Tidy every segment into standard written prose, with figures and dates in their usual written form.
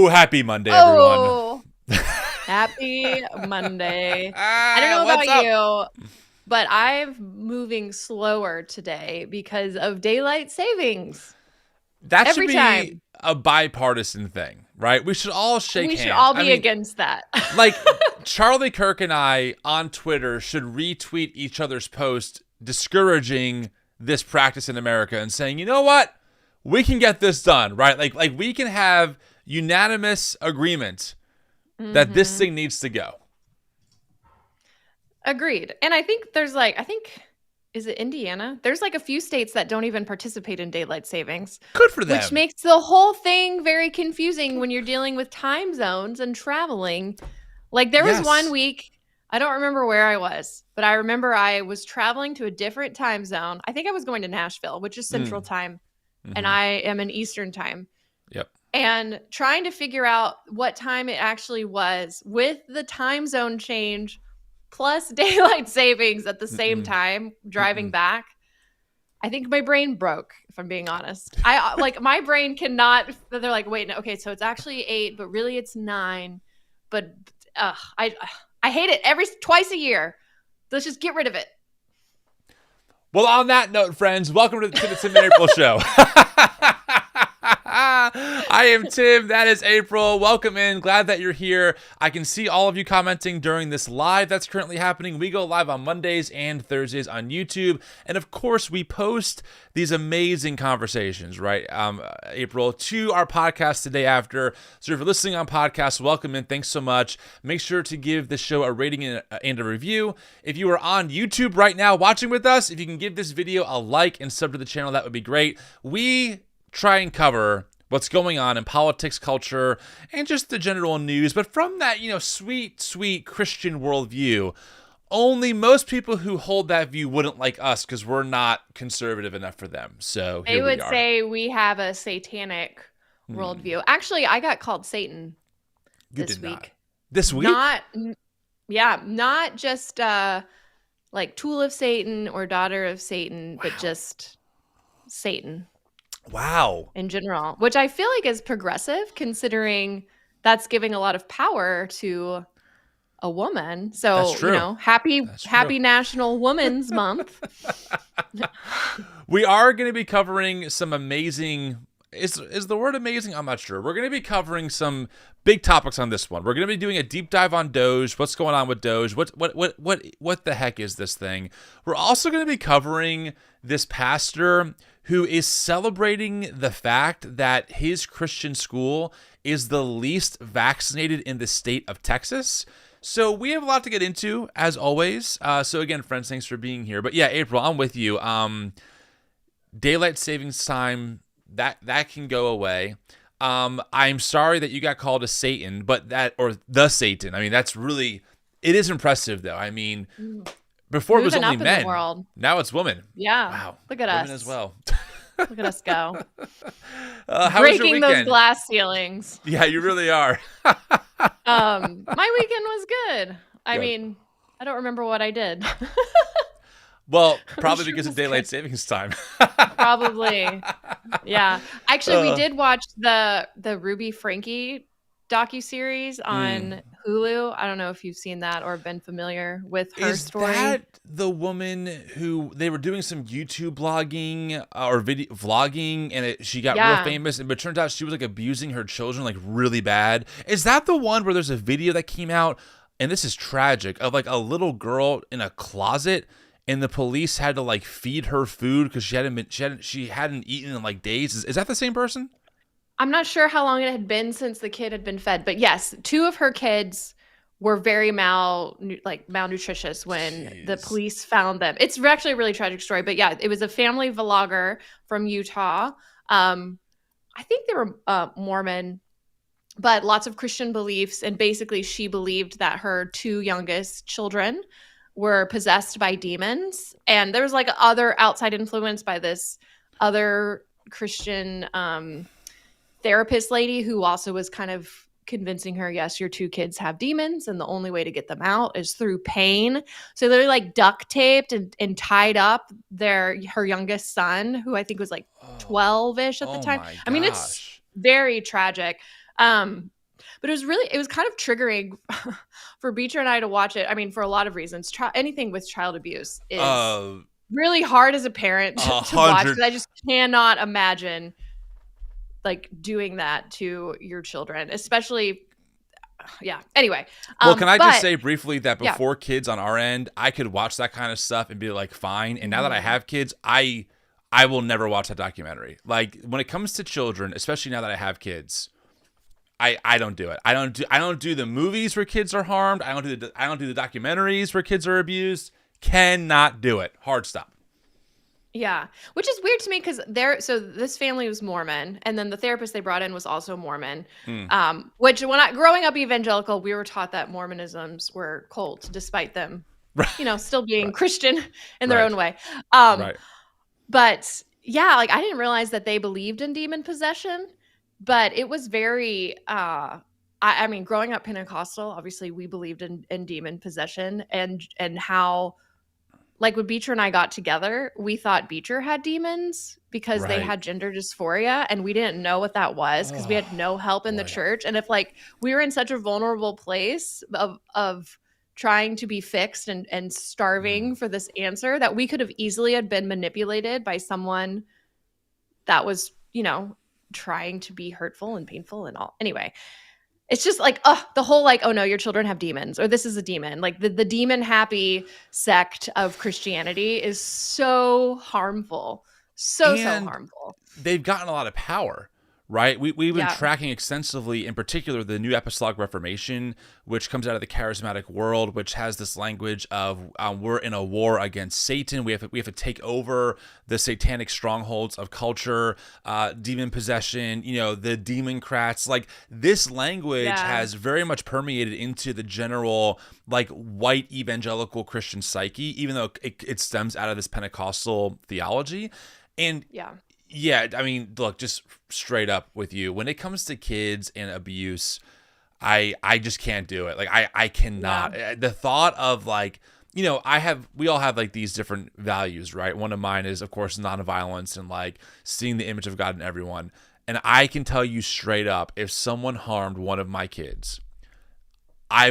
Happy Monday, everyone. Oh, happy Monday. I don't know What's about up? you, but I'm moving slower today because of daylight savings. That should Every be time. a bipartisan thing, right? We should all shake We should hands. all I be mean, against that. like Charlie Kirk and I on Twitter should retweet each other's posts discouraging this practice in America and saying, you know what? We can get this done, right? Like we can have unanimous agreement that this thing needs to go. Agreed. And I think is it Indiana? There's like a few states that don't even participate in daylight savings, Good for which them. makes the whole thing very confusing when you're dealing with time zones and traveling. Like there was one Yes. week, I don't remember where I was, but I remember I was traveling to a different time zone. I think I was going to Nashville, which is Central Mm. Time, and Mm-hmm. I am in Eastern Time. Yep. And trying to figure out what time it actually was with the time zone change plus daylight savings at the same Mm-mm. time driving Mm-mm. back. I think my brain broke, if I'm being honest. I like my brain cannot. They're like, wait, no, okay, so it's actually 8, but really it's 9. But I hate it twice a year. Let's just get rid of it. Well, on that note, friends, welcome to the Tim and April Show. I am Tim. That is April. Welcome in. Glad that you're here. I can see all of you commenting during this live that's currently happening. We go live on Mondays and Thursdays on YouTube. And of course, we post these amazing conversations, right, April, to our podcast the day after. So if you're listening on podcast, welcome in. Thanks so much. Make sure to give the show a rating and a review. If you are on YouTube right now watching with us, if you can give this video a like and sub to the channel, that would be great. We try and cover what's going on in politics, culture, and just the general news, but from that, sweet Christian worldview. Only most people who hold that view wouldn't like us because we're not conservative enough for them. So here They we would are. say we have a satanic worldview. Actually, I got called Satan You this did week. not. This week? Not just like tool of Satan or daughter of Satan, but just Satan. Wow. In general, which I feel like is progressive considering that's giving a lot of power to a woman. So, That's true. Happy National Women's Month. We are going to be covering some amazing, is the word amazing? I'm not sure. We're going to be covering some big topics on this one. We're going to be doing a deep dive on DOGE. What's going on with DOGE? What the heck is this thing? We're also going to be covering this pastor who is celebrating the fact that his Christian school is the least vaccinated in the state of Texas. So we have a lot to get into, as always. So again, friends, thanks for being here. But yeah, April, I'm with you. Daylight savings time, that can go away. I'm sorry that you got called a Satan, or the Satan. I mean, it is impressive, though. I mean, before Moving it was only up in men. the world. Now it's women. Yeah. Wow. Look at women us. as well. Look at us go. How was your Breaking weekend? those glass ceilings. Yeah, you really are. My weekend was good. I Good. mean, I don't remember what I did. Well, probably sure because it of was daylight good. savings time. Probably. Yeah. Actually, we did watch the Ruby Frankie docuseries on Hulu. I don't know if you've seen that or been familiar with her story. Is that the woman who they were doing some YouTube blogging or video vlogging, and she got real famous, but it turns out she was like abusing her children like really bad? Is that the one where there's a video that came out, and this is tragic, of like a little girl in a closet, and the police had to like feed her food because she hadn't eaten in like days? Is that the same person? I'm not sure how long it had been since the kid had been fed, but yes, 2 of her kids were very malnutritious when the police found them. It's actually a really tragic story, but yeah, it was a family vlogger from Utah. I think they were Mormon, but lots of Christian beliefs, and basically she believed that her 2 youngest children were possessed by demons, and there was like other outside influence by this other Christian therapist lady who also was kind of convincing her, yes, your 2 kids have demons and the only way to get them out is through pain. So they're like duct taped and tied up her youngest son, who I think was like 12-ish at the time. I mean, it's very tragic. But it was kind of triggering for Beecher and I to watch it. I mean, for a lot of reasons. Anything with child abuse is Uh, really hard as a parent to watch, because I just cannot imagine like doing that to your children, especially. Yeah. Anyway. Well, can I just say briefly that before kids on our end, I could watch that kind of stuff and be like, fine. And now that I have kids, I will never watch that documentary. Like, when it comes to children, especially now that I have kids, I don't do it. I don't do the movies where kids are harmed. I don't do the documentaries where kids are abused. Cannot do it. Hard stop. Yeah, which is weird to me, because so this family was Mormon, and then the therapist they brought in was also Mormon. Which, growing up evangelical, we were taught that Mormonisms were cult, despite them, still being Christian in their own way. But yeah, like, I didn't realize that they believed in demon possession, but it was very. I mean, growing up Pentecostal, obviously we believed in demon possession, and how. Like, when Beecher and I got together, we thought Beecher had demons because they had gender dysphoria, and we didn't know what that was because we had no help in the church. And if, like, we were in such a vulnerable place of trying to be fixed and starving for this answer, that we could have easily had been manipulated by someone that was, trying to be hurtful and painful and all. Anyway. It's just like, the whole like, oh no, your children have demons, or this is a demon. Like, the demon happy sect of Christianity is so harmful. So harmful. They've gotten a lot of power, right? We've been tracking extensively, in particular, the New Apostolic Reformation, which comes out of the charismatic world, which has this language of we're in a war against Satan. We have to take over the satanic strongholds of culture, demon possession, the democrats. Like, this language has very much permeated into the general, like, white evangelical Christian psyche, even though it stems out of this Pentecostal theology. And yeah, I mean, look, just straight up with you, when it comes to kids and abuse, I just can't do it. Like, I cannot. The thought of, like, we all have, like, these different values, right? One of mine is, of course, nonviolence and, like, seeing the image of God in everyone. And I can tell you straight up, if someone harmed one of my kids, I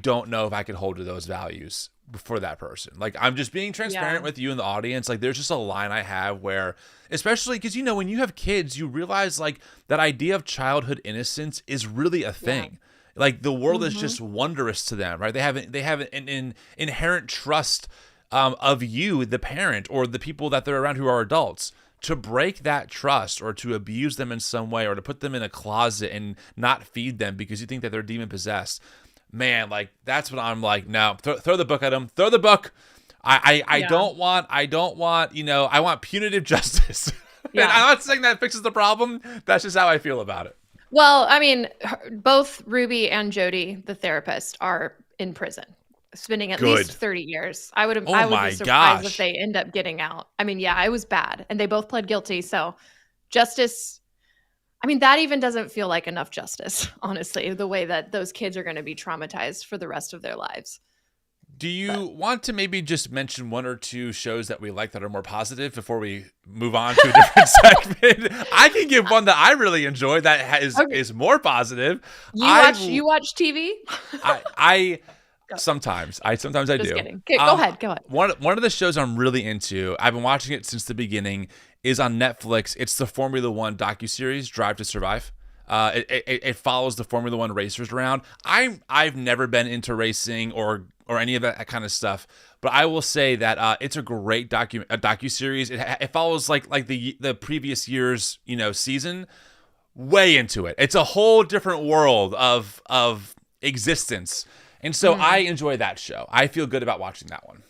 don't know if I could hold to those values for that person. Like, I'm just being transparent with you in the audience. Like, there's just a line I have where, especially because, when you have kids, you realize, like, that idea of childhood innocence is really a thing. Like, the world is just wondrous to them, right? They have an inherent trust of you, the parent, or the people that they're around who are adults. To break that trust, or to abuse them in some way, or to put them in a closet and not feed them because you think that they're demon possessed, man, like, that's what I'm like, no, throw the book at them. Throw the book. I don't want, I want punitive justice. And I'm not saying that fixes the problem. That's just how I feel about it. Well, I mean, both Ruby and Jody, the therapist, are in prison, spending at least 30 years. I would be surprised if they end up getting out. I mean, it was bad, and they both pled guilty. So justice, I mean, that even doesn't feel like enough justice, honestly, the way that those kids are going to be traumatized for the rest of their lives. Do you want to maybe just mention one or two shows that we like that are more positive before we move on to a different segment? I can give one that I really enjoy that is more positive. You watch TV? Sometimes I do. Kidding. Okay, go ahead. One of the shows I'm really into, I've been watching it since the beginning, is on Netflix. It's the Formula One docuseries, Drive to Survive. It follows the Formula One racers around. I've never been into racing or any of that kind of stuff, but I will say that it's a great docuseries. It follows like the previous year's season. Way into it. It's a whole different world of existence. And so I enjoy that show. I feel good about watching that one.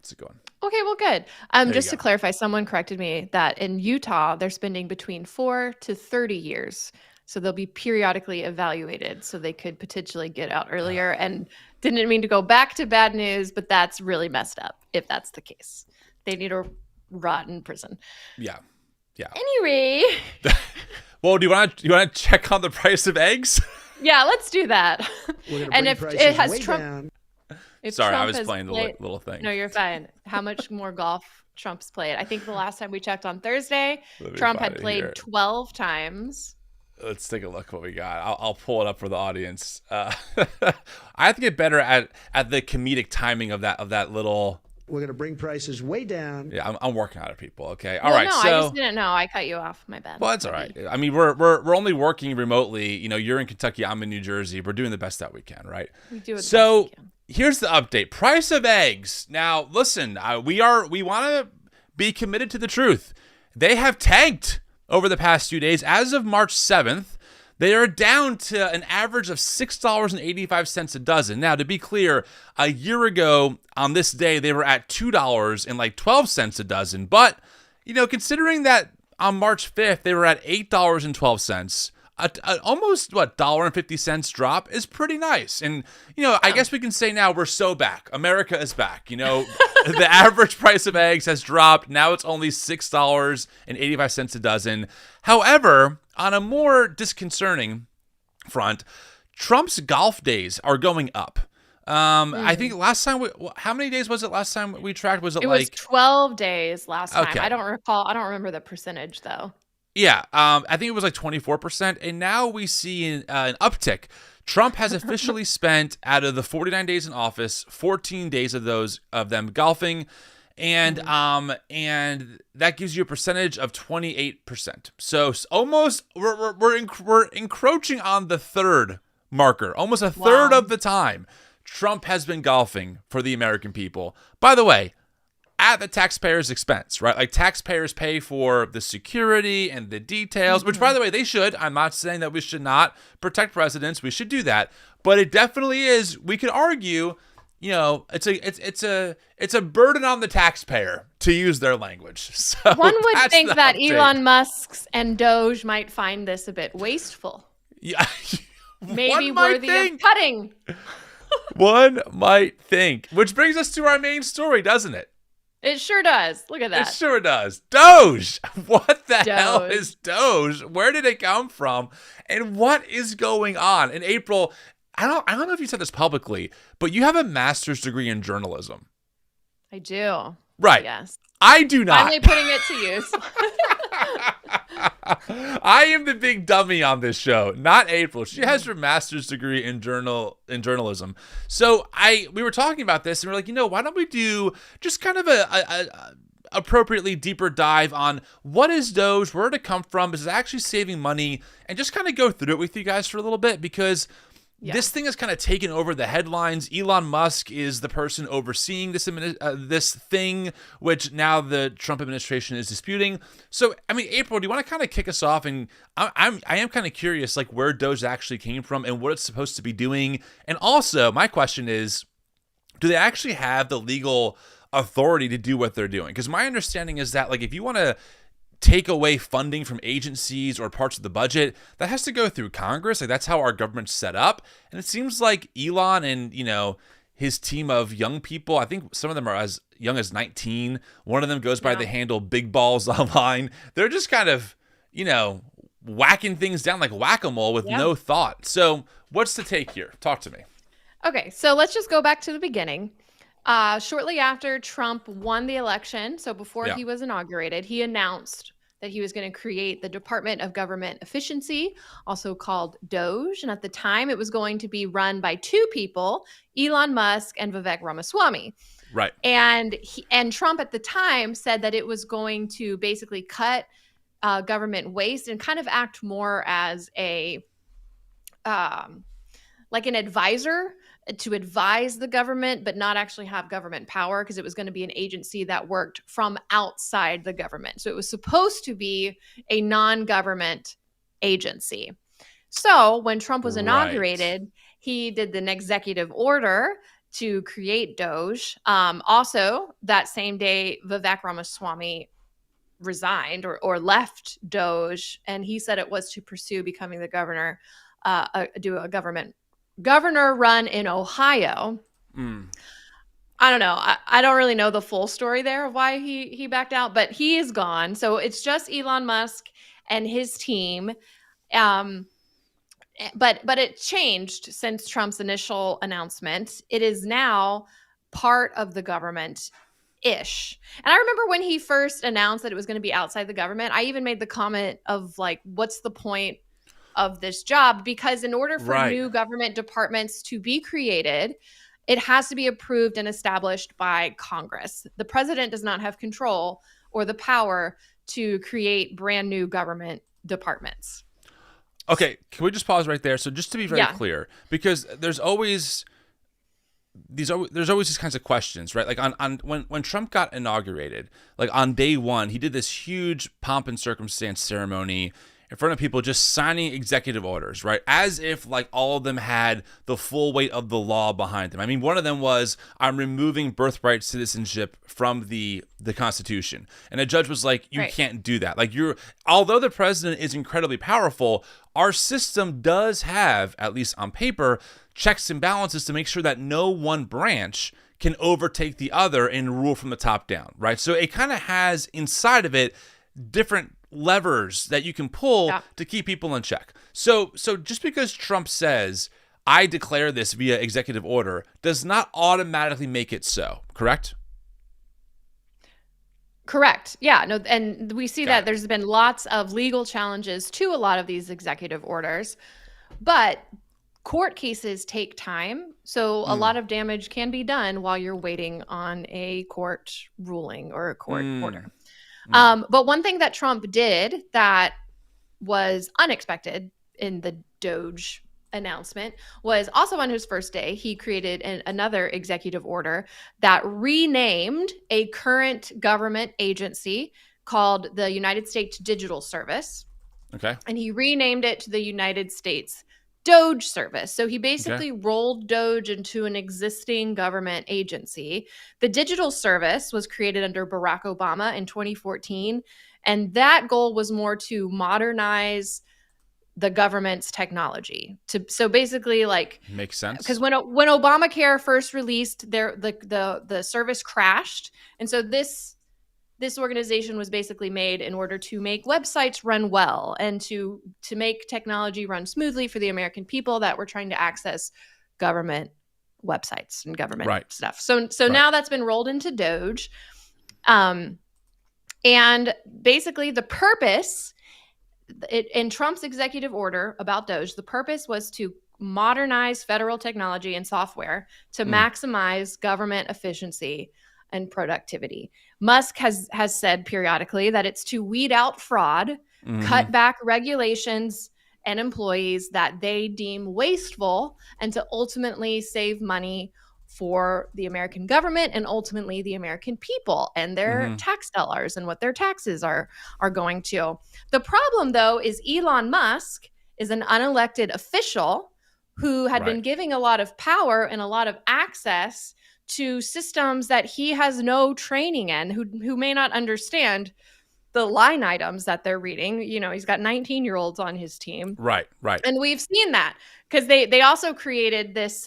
It's a good one. Okay, well, good. Just to clarify, someone corrected me that in Utah, they're spending between 4 to 30 years. So they'll be periodically evaluated so they could potentially get out earlier. And didn't mean to go back to bad news, but that's really messed up if that's the case. They need to rot in prison. Yeah. Anyway. Well, do you want to check on the price of eggs? Yeah, let's do that. And if it has Trump, sorry, I was playing the little thing. No, you're fine. How much more golf Trump's played? I think the last time we checked on Thursday, Trump had played 12 times. Let's take a look what we got. I'll pull it up for the audience. I have to get better at the comedic timing of that little. We're going to bring prices way down. Yeah, I'm working on it, people. Okay, all right. No, I just didn't know. I cut you off. My bad. Well, that's all right. I mean, we're only working remotely. You know, you're in Kentucky, I'm in New Jersey. We're doing the best that we can, right? We do it. So here's the update: price of eggs. Now, listen, we want to be committed to the truth. They have tanked over the past few days. As of March 7th, they are down to an average of $6.85 a dozen. Now, to be clear, a year ago on this day, they were at $2.12 a dozen. But, you know, considering that on March 5th, they were at $8.12, almost, $1.50 drop is pretty nice. And, you know, I guess we can say now we're so back. America is back. You know, the average price of eggs has dropped. Now it's only $6.85 a dozen. However, on a more disconcerting front, Trump's golf days are going up. I think last time, how many days was it last time we tracked? Was it was 12 days last time. Okay. I don't recall. I don't remember the percentage though. Yeah, I think it was like 24%, and now we see an uptick. Trump has officially spent, out of the 49 days in office, 14 days of them golfing, and that gives you a percentage of 28%. So almost we're encroaching on the third marker. Almost a third of the time, Trump has been golfing for the American people. By the way, at the taxpayer's expense, right? Like taxpayers pay for the security and the details, which by the way, they should. I'm not saying that we should not protect presidents. We should do that. But it definitely is, we could argue, you know, it's a burden on the taxpayer, to use their language. So one would think that Elon Musk's and DOGE might find this a bit wasteful. Yeah. Maybe worthy of cutting. One might think. Which brings us to our main story, doesn't it? It sure does. Look at that. It sure does. DOGE. What the hell is DOGE? Where did it come from? And what is going on? In April, I don't know if you said this publicly, but you have a master's degree in journalism. I do. Right. Yes. I do not. Finally putting it to use. I am the big dummy on this show, not April. She has her master's degree in journalism. So we were talking about this, and we're like, you know, why don't we do just kind of a appropriately deeper dive on what is DOGE, where did it come from, is it actually saving money, and just kind of go through it with you guys for a little bit, because this thing has kind of taken over the headlines. Elon Musk is the person overseeing this thing, which now the Trump administration is disputing. So, I mean, April, do you want to kind of kick us off? And I am kind of curious, like, where DOGE actually came from and what it's supposed to be doing. And also, my question is, do they actually have the legal authority to do what they're doing? Because my understanding is that, like, if you want to take away funding from agencies or parts of the budget, that has to go through Congress. Like, that's how our government's set up. And it seems like Elon and, you know, his team of young people, I think some of them are as young as 19. One of them goes by the handle Big Balls Online. They're just kind of, you know, whacking things down like whack-a-mole with no thought. So what's the take here? Talk to me. Okay, so let's just go back to the beginning. Shortly after Trump won the election, so before he was inaugurated, he announced that he was going to create the Department of Government Efficiency, also called DOGE. And at the time, it was going to be run by two people, Elon Musk and Vivek Ramaswamy. Right. And Trump at the time said that it was going to basically cut government waste and kind of act more as a like an advisor to advise the government, but not actually have government power, because it was going to be an agency that worked from outside the government. So it was supposed to be a non-government agency. So when Trump was inaugurated, he did an executive order to create DOGE. Also, that same day, Vivek Ramaswamy resigned or left DOGE, and he said it was to pursue becoming the governor, do a governor run in Ohio. I don't know. I don't really know the full story there of why he backed out, but he is gone. So it's just Elon Musk and his team. But it changed since Trump's initial announcement. It is now part of the government-ish. And I remember when he first announced that it was going to be outside the government, I even made the comment of, like, what's the point of this job, because in order for Right. new government departments to be created, it has to be approved and established by Congress. The president does not have control or the power to create brand new government departments. Okay, can we just pause right there? So just to be very Yeah. clear, because there's always these kinds of questions, right? Like on when Trump got inaugurated, like on day one, he did this huge pomp and circumstance ceremony in front of people, just signing executive orders, right? As if like all of them had the full weight of the law behind them. I mean, one of them was, I'm removing birthright citizenship from the Constitution. And a judge was like, you Right. can't do that. Like although the president is incredibly powerful, our system does have, at least on paper, checks and balances to make sure that no one branch can overtake the other and rule from the top down, right? So it kind of has inside of it different levers that you can pull to keep people in check. So just because Trump says, I declare this via executive order, does not automatically make it so, correct? Correct. Yeah. No, and we see Got that it. there's been lots of legal challenges to a lot of these executive orders, but court cases take time. So a lot of damage can be done while you're waiting on a court ruling or a court order. But one thing that Trump did that was unexpected in the DOGE announcement was also on his first day, he created another executive order that renamed a current government agency called the United States Digital Service. Okay. And he renamed it to the United States DOGE Service. So he basically rolled DOGE into an existing government agency. The Digital Service was created under Barack Obama in 2014. And that goal was more to modernize the government's technology. So basically, like, Makes sense. because when Obamacare first released, the service crashed. And so this organization was basically made in order to make websites run well and to make technology run smoothly for the American people that were trying to access government websites and government stuff. So now that's been rolled into DOGE. And basically the purpose in Trump's executive order about DOGE, the purpose was to modernize federal technology and software to maximize government efficiency and productivity. Musk has said periodically that it's to weed out fraud, cut back regulations and employees that they deem wasteful, and to ultimately save money for the American government and ultimately the American people and their tax dollars and what their taxes are going to. The problem, though, is Elon Musk is an unelected official who had been giving a lot of power and a lot of access to systems that he has no training in, who may not understand the line items that they're reading. You know, he's got 19-year-olds on his team. Right. And we've seen that because they also created this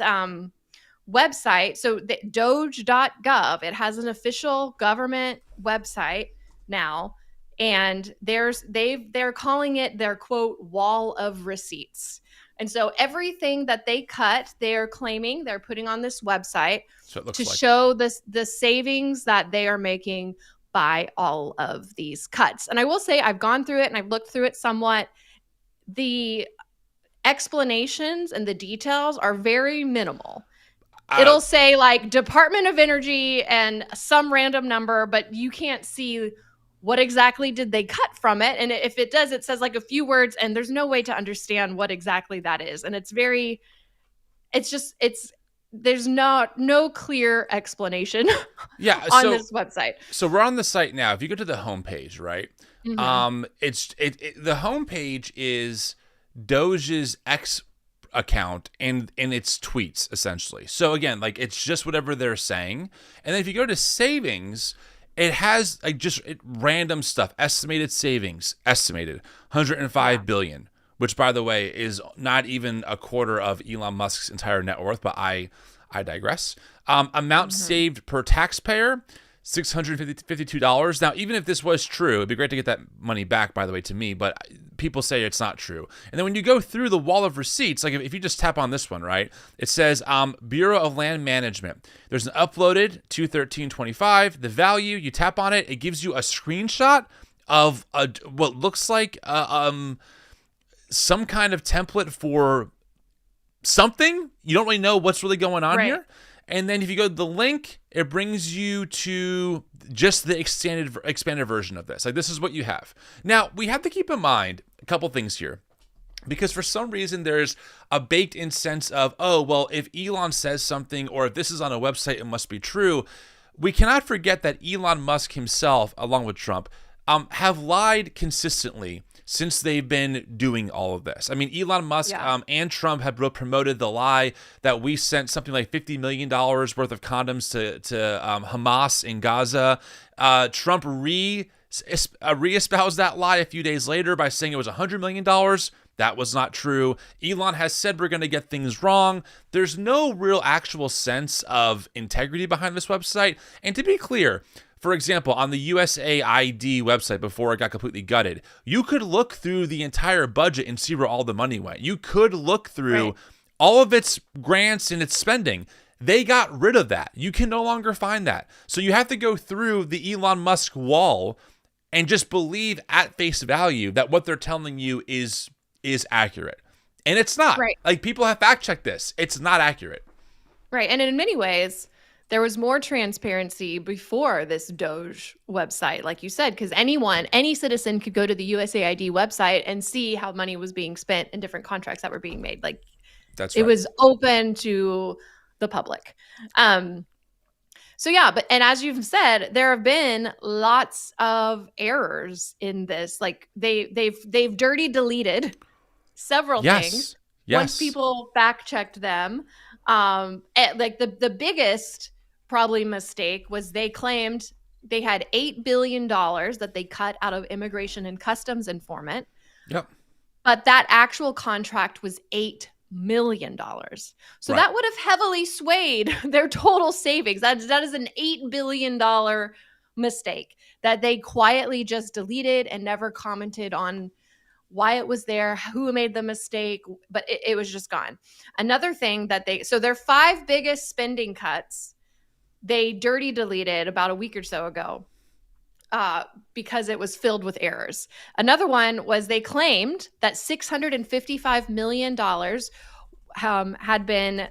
website. So the doge.gov, it has an official government website now. And they're calling it their, quote, wall of receipts. And so everything that they cut, they're claiming they're putting on this website to show the savings that they are making by all of these cuts. And I will say I've gone through it and I've looked through it somewhat. The explanations and the details are very minimal. It'll say like Department of Energy and some random number, but you can't see what exactly did they cut from it. And if it does, it says like a few words and there's no way to understand what exactly that is. And there's no clear explanation on this website. So we're on the site now. If you go to the homepage, right? The homepage is Doge's X account and its tweets, essentially. So again, like it's just whatever they're saying. And then if you go to savings, it has like just random stuff. Estimated savings, estimated 105 billion, which by the way is not even a quarter of Elon Musk's entire net worth, but I digress. Amount saved per taxpayer, $652. Now, even if this was true, it'd be great to get that money back, by the way, to me, but people say it's not true. And then when you go through the wall of receipts, like if you just tap on this one, right, it says Bureau of Land Management. There's an uploaded 213.25. The value, you tap on it, it gives you a screenshot of what looks like some kind of template for something. You don't really know what's really going on here. And then if you go to the link, it brings you to just the expanded version of this. Like, this is what you have. Now, we have to keep in mind a couple things here, because for some reason there's a baked in sense of, oh, well, if Elon says something or if this is on a website, it must be true. We cannot forget that Elon Musk himself, along with Trump, have lied consistently since they've been doing all of this. I mean, Elon Musk and Trump have both promoted the lie that we sent something like $50 million worth of condoms to Hamas in Gaza. Trump re-espoused that lie a few days later by saying it was $100 million. That was not true. Elon has said we're going to get things wrong. There's no real actual sense of integrity behind this website. And to be clear, for example, on the USAID website before it got completely gutted, you could look through the entire budget and see where all the money went. You could look through all of its grants and its spending. They got rid of that. You can no longer find that. So you have to go through the Elon Musk wall and just believe at face value that what they're telling you is accurate. And it's not. Like, people have fact checked this. It's not accurate. Right. And in many ways, there was more transparency before this DOGE website, like you said, because any citizen could go to the USAID website and see how money was being spent in different contracts that were being made. Like, that's it was open to the public. So yeah, and as you've said, there have been lots of errors in this. Like, they've dirty deleted several things. Once people fact checked them. Like the biggest probably mistake was they claimed they had $8 billion that they cut out of immigration and customs informant. Yep. But that actual contract was $8 million. So that would have heavily swayed their total savings. That is an $8 billion mistake that they quietly just deleted and never commented on why it was there, who made the mistake, but it was just gone. Another thing that so their 5 biggest spending cuts, they dirty deleted about a week or so ago because it was filled with errors. Another one was they claimed that $655 million had been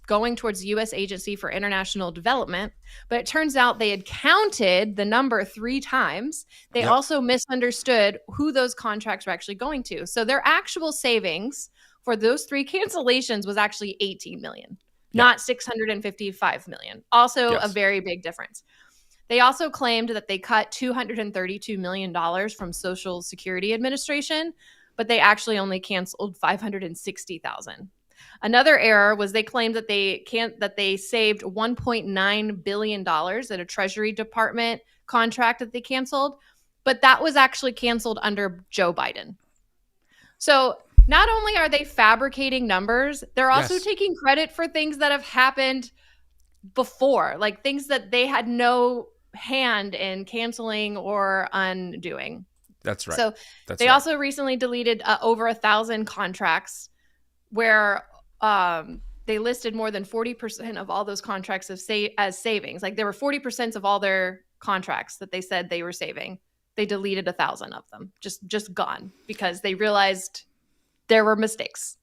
going towards the U.S. Agency for International Development, but it turns out they had counted the number 3 times. They also misunderstood who those contracts were actually going to. So their actual savings for those 3 cancellations was actually $18 million, not $655 million. Also a very big difference. They also claimed that they cut $232 million from Social Security Administration, but they actually only canceled $560,000. Another error was they claimed that they saved $1.9 billion in a Treasury Department contract that they canceled, but that was actually canceled under Joe Biden. So not only are they fabricating numbers, they're also taking credit for things that have happened before, like things that they had no hand in canceling or undoing. That's right. So they also recently deleted over 1,000 contracts where they listed more than 40% of all those contracts as savings. Like, there were 40% of all their contracts that they said they were saving. They deleted 1,000 of them, just gone, because they realized there were mistakes.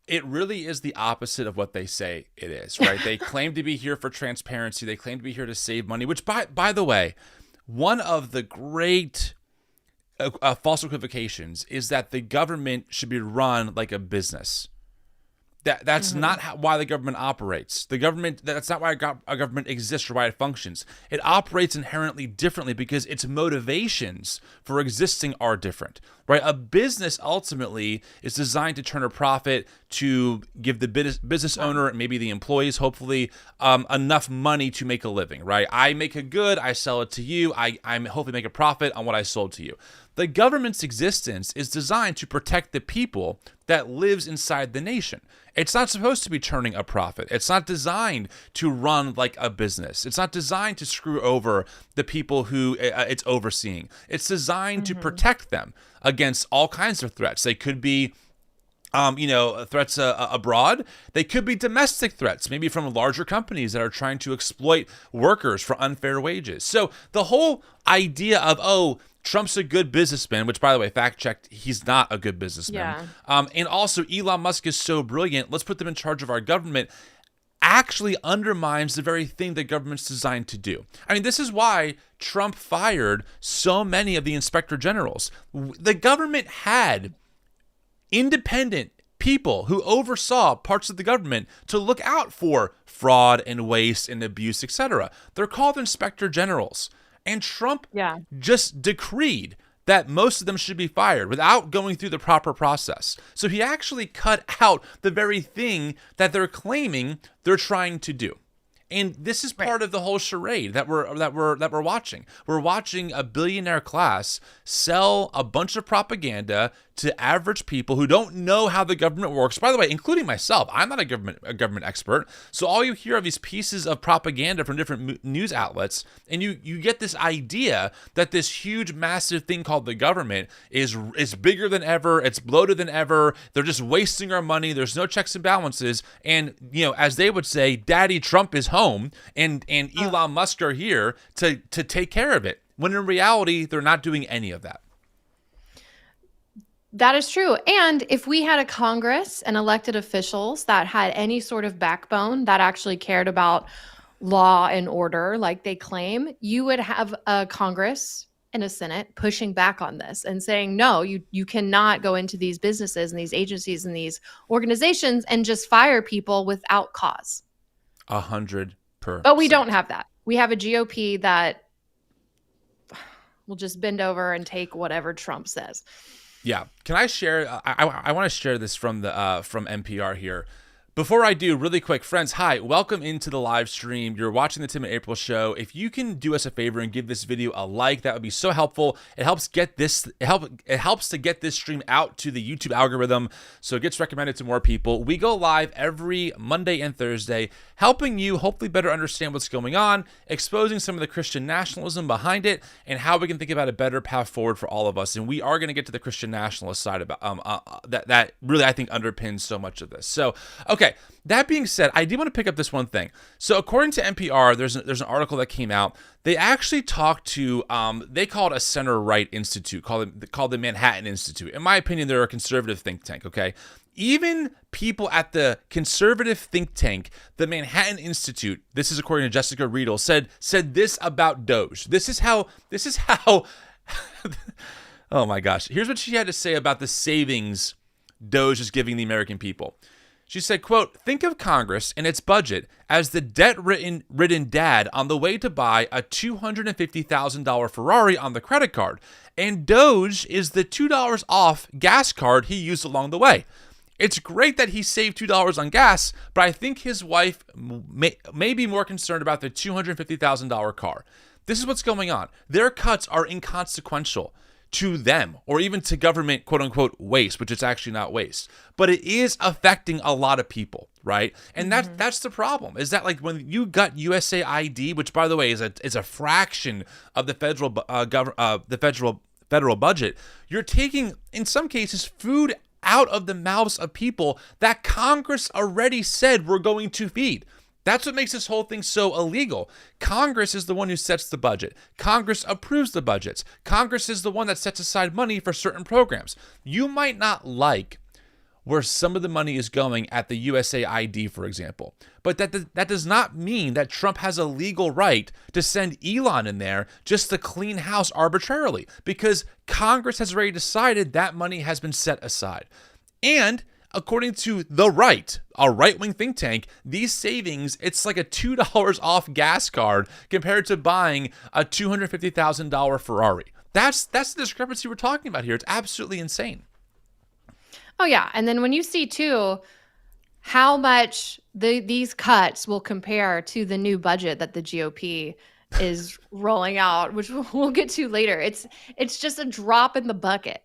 It really is the opposite of what they say it is, right? They claim to be here for transparency. They claim to be here to save money, which, by the way, one of the great false equivocations is that the government should be run like a business. That's not why the government operates. That's not why a government exists or why it functions. It operates inherently differently because its motivations for existing are different, right? A business ultimately is designed to turn a profit, to give the business owner and maybe the employees, hopefully, enough money to make a living, right? I make a good, I sell it to you, I hopefully make a profit on what I sold to you. The government's existence is designed to protect the people that lives inside the nation. It's not supposed to be turning a profit. It's not designed to run like a business. It's not designed to screw over the people who it's overseeing. It's designed to protect them against all kinds of threats. They could be threats abroad. They could be domestic threats, maybe from larger companies that are trying to exploit workers for unfair wages. So the whole idea of, oh, Trump's a good businessman, which, by the way, fact checked, he's not a good businessman. And also, Elon Musk is so brilliant, let's put them in charge of our government, actually undermines the very thing that government's designed to do. I mean, this is why Trump fired so many of the inspector generals. The government had independent people who oversaw parts of the government to look out for fraud and waste and abuse, etc. They're called inspector generals. And Trump just decreed that most of them should be fired without going through the proper process. So he actually cut out the very thing that they're claiming they're trying to do. And this is part of the whole charade that we're watching. We're watching a billionaire class sell a bunch of propaganda to average people who don't know how the government works. By the way, including myself, I'm not a government expert. So all you hear are these pieces of propaganda from different news outlets, and you get this idea that this huge, massive thing called the government is bigger than ever. It's bloated than ever. They're just wasting our money. There's no checks and balances. And as they would say, Daddy Trump is home, and Elon Musk are here to take care of it. When in reality, they're not doing any of that. That is true. And if we had a Congress and elected officials that had any sort of backbone that actually cared about law and order like they claim, you would have a Congress and a Senate pushing back on this and saying, no, you cannot go into these businesses and these agencies and these organizations and just fire people without cause. 100%. But we don't have that. We have a GOP that will just bend over and take whatever Trump says. Yeah. Can I share? I want to share this from NPR here. Before I do, really quick, friends, hi, welcome into the live stream. You're watching the Tim and April show. If you can do us a favor and give this video a like, that would be so helpful. It helps to get this stream out to the YouTube algorithm, so it gets recommended to more people. We go live every Monday and Thursday, helping you hopefully better understand what's going on, exposing some of the Christian nationalism behind it, and how we can think about a better path forward for all of us. And we are going to get to the Christian nationalist side about that really, I think, underpins so much of this. So, okay. That being said, I do want to pick up this one thing. So according to NPR, there's an article that came out. They actually talked to, they call it a center-right institute, called the Manhattan Institute. In my opinion, they're a conservative think tank, okay? Even people at the conservative think tank, the Manhattan Institute, this is according to Jessica Riedel, said this about DOGE. This is how oh my gosh. Here's what she had to say about the savings DOGE is giving the American people. She said, quote, think of Congress and its budget as the debt-ridden dad on the way to buy a $250,000 Ferrari on the credit card, and DOGE is the $2 off gas card he used along the way. It's great that he saved $2 on gas, but I think his wife may be more concerned about the $250,000 car. This is what's going on. Their cuts are inconsequential to them, or even to government, quote unquote, waste, which it's actually not waste, but it is affecting a lot of people, right? And that's the problem, is that like when you got USAID, which by the way is a fraction of the federal budget, you're taking in some cases food out of the mouths of people that Congress already said we're going to feed. That's what makes this whole thing so illegal. Congress is the one who sets the budget. Congress approves the budgets. Congress is the one that sets aside money for certain programs. You might not like where some of the money is going at the USAID, for example, but that does not mean that Trump has a legal right to send Elon in there just to clean house arbitrarily, because Congress has already decided that money has been set aside. And according to The Right, a right-wing think tank, these savings, it's like a $2 off gas card compared to buying a $250,000 Ferrari. That's the discrepancy we're talking about here. It's absolutely insane. Oh, yeah. And then when you see, too, how much these cuts will compare to the new budget that the GOP is rolling out, which we'll get to later, it's just a drop in the bucket.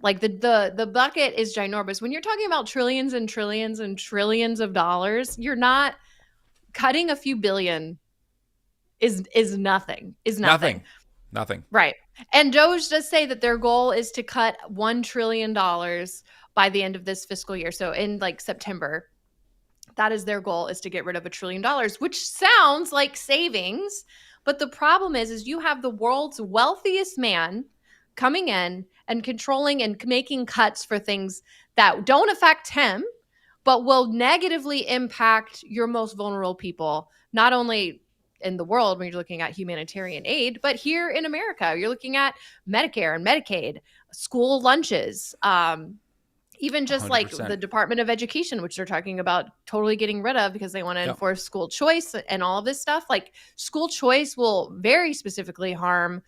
Like the bucket is ginormous. When you're talking about trillions and trillions and trillions of dollars, you're not cutting a few billion is nothing. Nothing. Right. And DOGE does say that their goal is to cut $1 trillion by the end of this fiscal year. So in like September, that is their goal, is to get rid of $1 trillion, which sounds like savings. But the problem is you have the world's wealthiest man coming in and controlling and making cuts for things that don't affect him, but will negatively impact your most vulnerable people, not only in the world when you're looking at humanitarian aid, but here in America, you're looking at Medicare and Medicaid, school lunches, even just 100%. like the Department of Education, which they're talking about totally getting rid of because they want to enforce school choice and all of this stuff. Like school choice will very specifically harm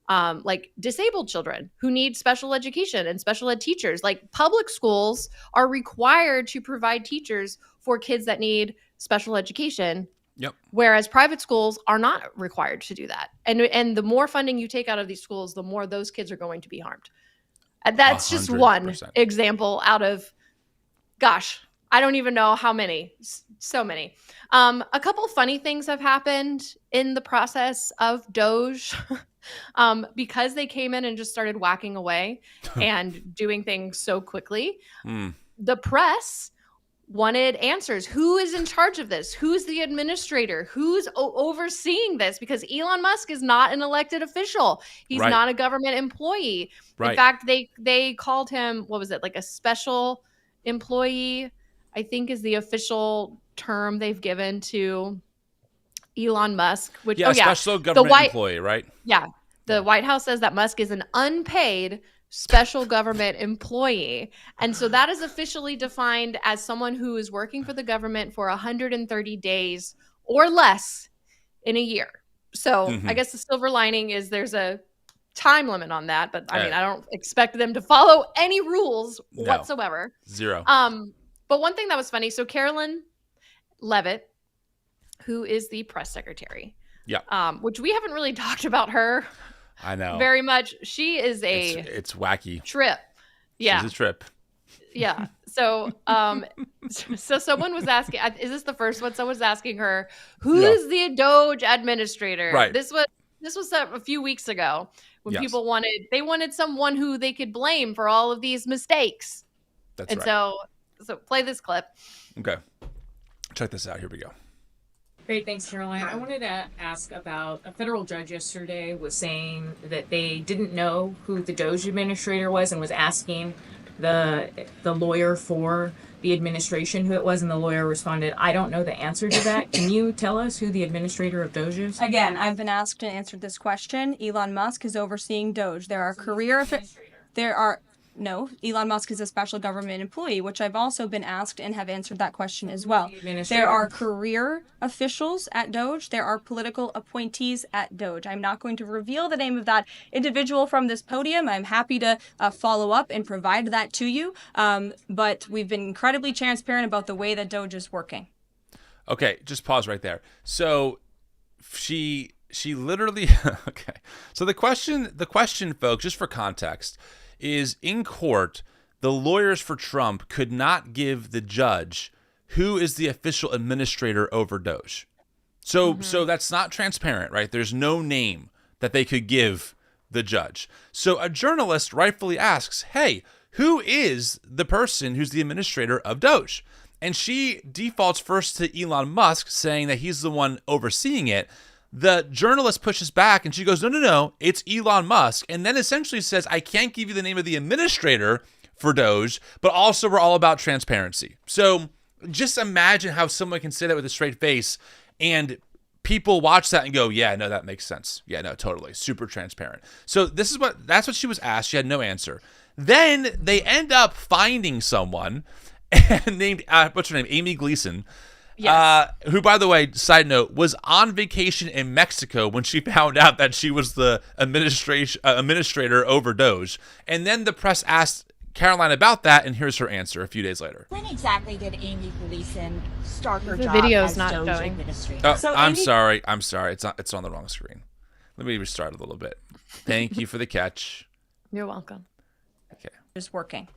like disabled children who need special education and special ed teachers. Like public schools are required to provide teachers for kids that need special education. Yep. Whereas private schools are not required to do that. And the more funding you take out of these schools, the more those kids are going to be harmed. That's just 100%. one example out of, gosh, I don't even know how many. So many. A couple funny things have happened in the process of DOGE because they came in and just started whacking away and doing things so quickly. The press wanted answers. Who is in charge of this? Who's the administrator? Who's overseeing this? Because Elon Musk is not an elected official. He's not a government employee. In fact, they called him, what was it, like a special employee, I think is the official term they've given to Elon Musk. Which, special government employee, right? Yeah. The White House says that Musk is an unpaid special government employee. And so that is officially defined as someone who is working for the government for 130 days or less in a year. So I guess the silver lining is there's a time limit on that, but I mean, I don't expect them to follow any rules whatsoever. Zero. But one thing that was funny, so Carolyn Levitt, who is the press secretary, which we haven't really talked about her. I know. Very much. She is it's wacky. Trip. Yeah. She's a trip. Yeah. So so someone was asking, is this the first one? Someone was asking her, who is the DOGE administrator? Right. This was a few weeks ago when people wanted someone who they could blame for all of these mistakes. That's right. So play this clip. Okay. Check this out. Here we go. Great, thanks, Caroline. I wanted to ask about a federal judge yesterday was saying that they didn't know who the DOGE administrator was and was asking the lawyer for the administration who it was, and the lawyer responded, "I don't know the answer to that. Can you tell us who the administrator of DOGE is?" Again, I've been asked and answered this question. Elon Musk is overseeing DOGE. No, Elon Musk is a special government employee, which I've also been asked and have answered that question as well. There are career officials at DOGE. There are political appointees at DOGE. I'm not going to reveal the name of that individual from this podium. I'm happy to follow up and provide that to you. But we've been incredibly transparent about the way that DOGE is working. Okay, just pause right there. So she literally okay. So the question, folks, just for context, is in court, the lawyers for Trump could not give the judge who is the official administrator over DOGE. So that's not transparent, right? There's no name that they could give the judge. So a journalist rightfully asks, hey, who is the person who's the administrator of DOGE? And she defaults first to Elon Musk, saying that he's the one overseeing it. The journalist pushes back and she goes, no, it's Elon Musk. And then essentially says, I can't give you the name of the administrator for DOGE, but also we're all about transparency. So just imagine how someone can say that with a straight face and people watch that and go, yeah, no, that makes sense. Yeah, no, totally. Super transparent. So that's what she was asked. She had no answer. Then they end up finding someone named, what's her name? Amy Gleason. Yes. Who, by the way, side note, was on vacation in Mexico when she found out that she was the administrator over DOGE. And then the press asked Caroline about that, and here's her answer a few days later. When exactly did Amy Gleason start her job video's as not DOGE showing. administrator? Oh, I'm sorry. It's on the wrong screen. Let me restart a little bit. Thank you for the catch. You're welcome. Okay. Is working.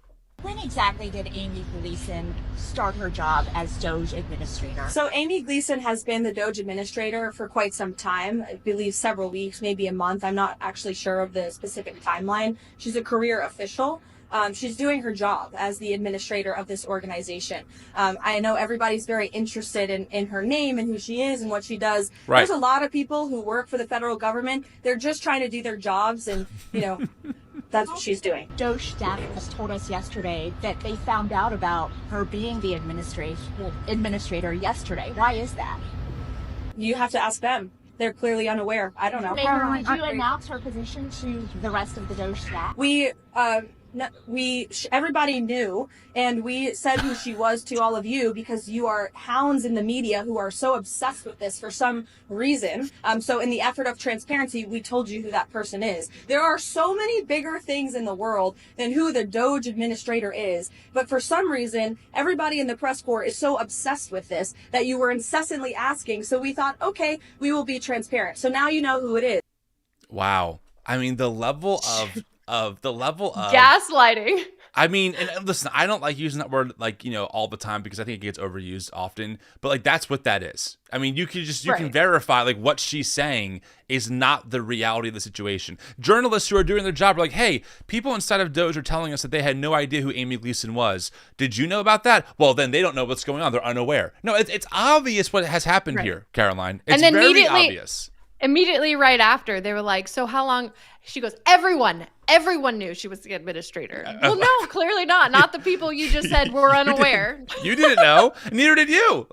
When exactly did Amy Gleason start her job as DOGE administrator? So Amy Gleason has been the DOGE administrator for quite some time. I believe several weeks, maybe a month. I'm not actually sure of the specific timeline. She's a career official. She's doing her job as the administrator of this organization. I know everybody's very interested in her name and who she is and what she does. Right. There's a lot of people who work for the federal government. They're just trying to do their jobs, and, that's what she's doing. DOGE staff has told us yesterday that they found out about her being the administrator yesterday. Why is that? You have to ask them. They're clearly unaware. I don't know. Did you announce her position to the rest of the DOGE staff? Everybody knew, and we said who she was to all of you because you are hounds in the media who are so obsessed with this for some reason. So in the effort of transparency, we told you who that person is. There are so many bigger things in the world than who the DOGE administrator is, but for some reason, everybody in the press corps is so obsessed with this that you were incessantly asking. So we thought, okay, we will be transparent. So now you know who it is. Wow. I mean, the level of gaslighting. I mean, and listen, I don't like using that word all the time because I think it gets overused often, but that's what that is. I mean, you can verify what she's saying is not the reality of the situation. Journalists who are doing their job are like, hey, people inside of DOGE are telling us that they had no idea who Amy Gleason was. Did you know about that? Well, then they don't know what's going on. They're unaware. No, it's obvious what has happened here, Caroline. It's very obvious. Immediately right after, they were like, so how long? She goes, everyone knew she was the administrator. Well, no, clearly not. Not the people you just said were unaware. You didn't know. Neither did you.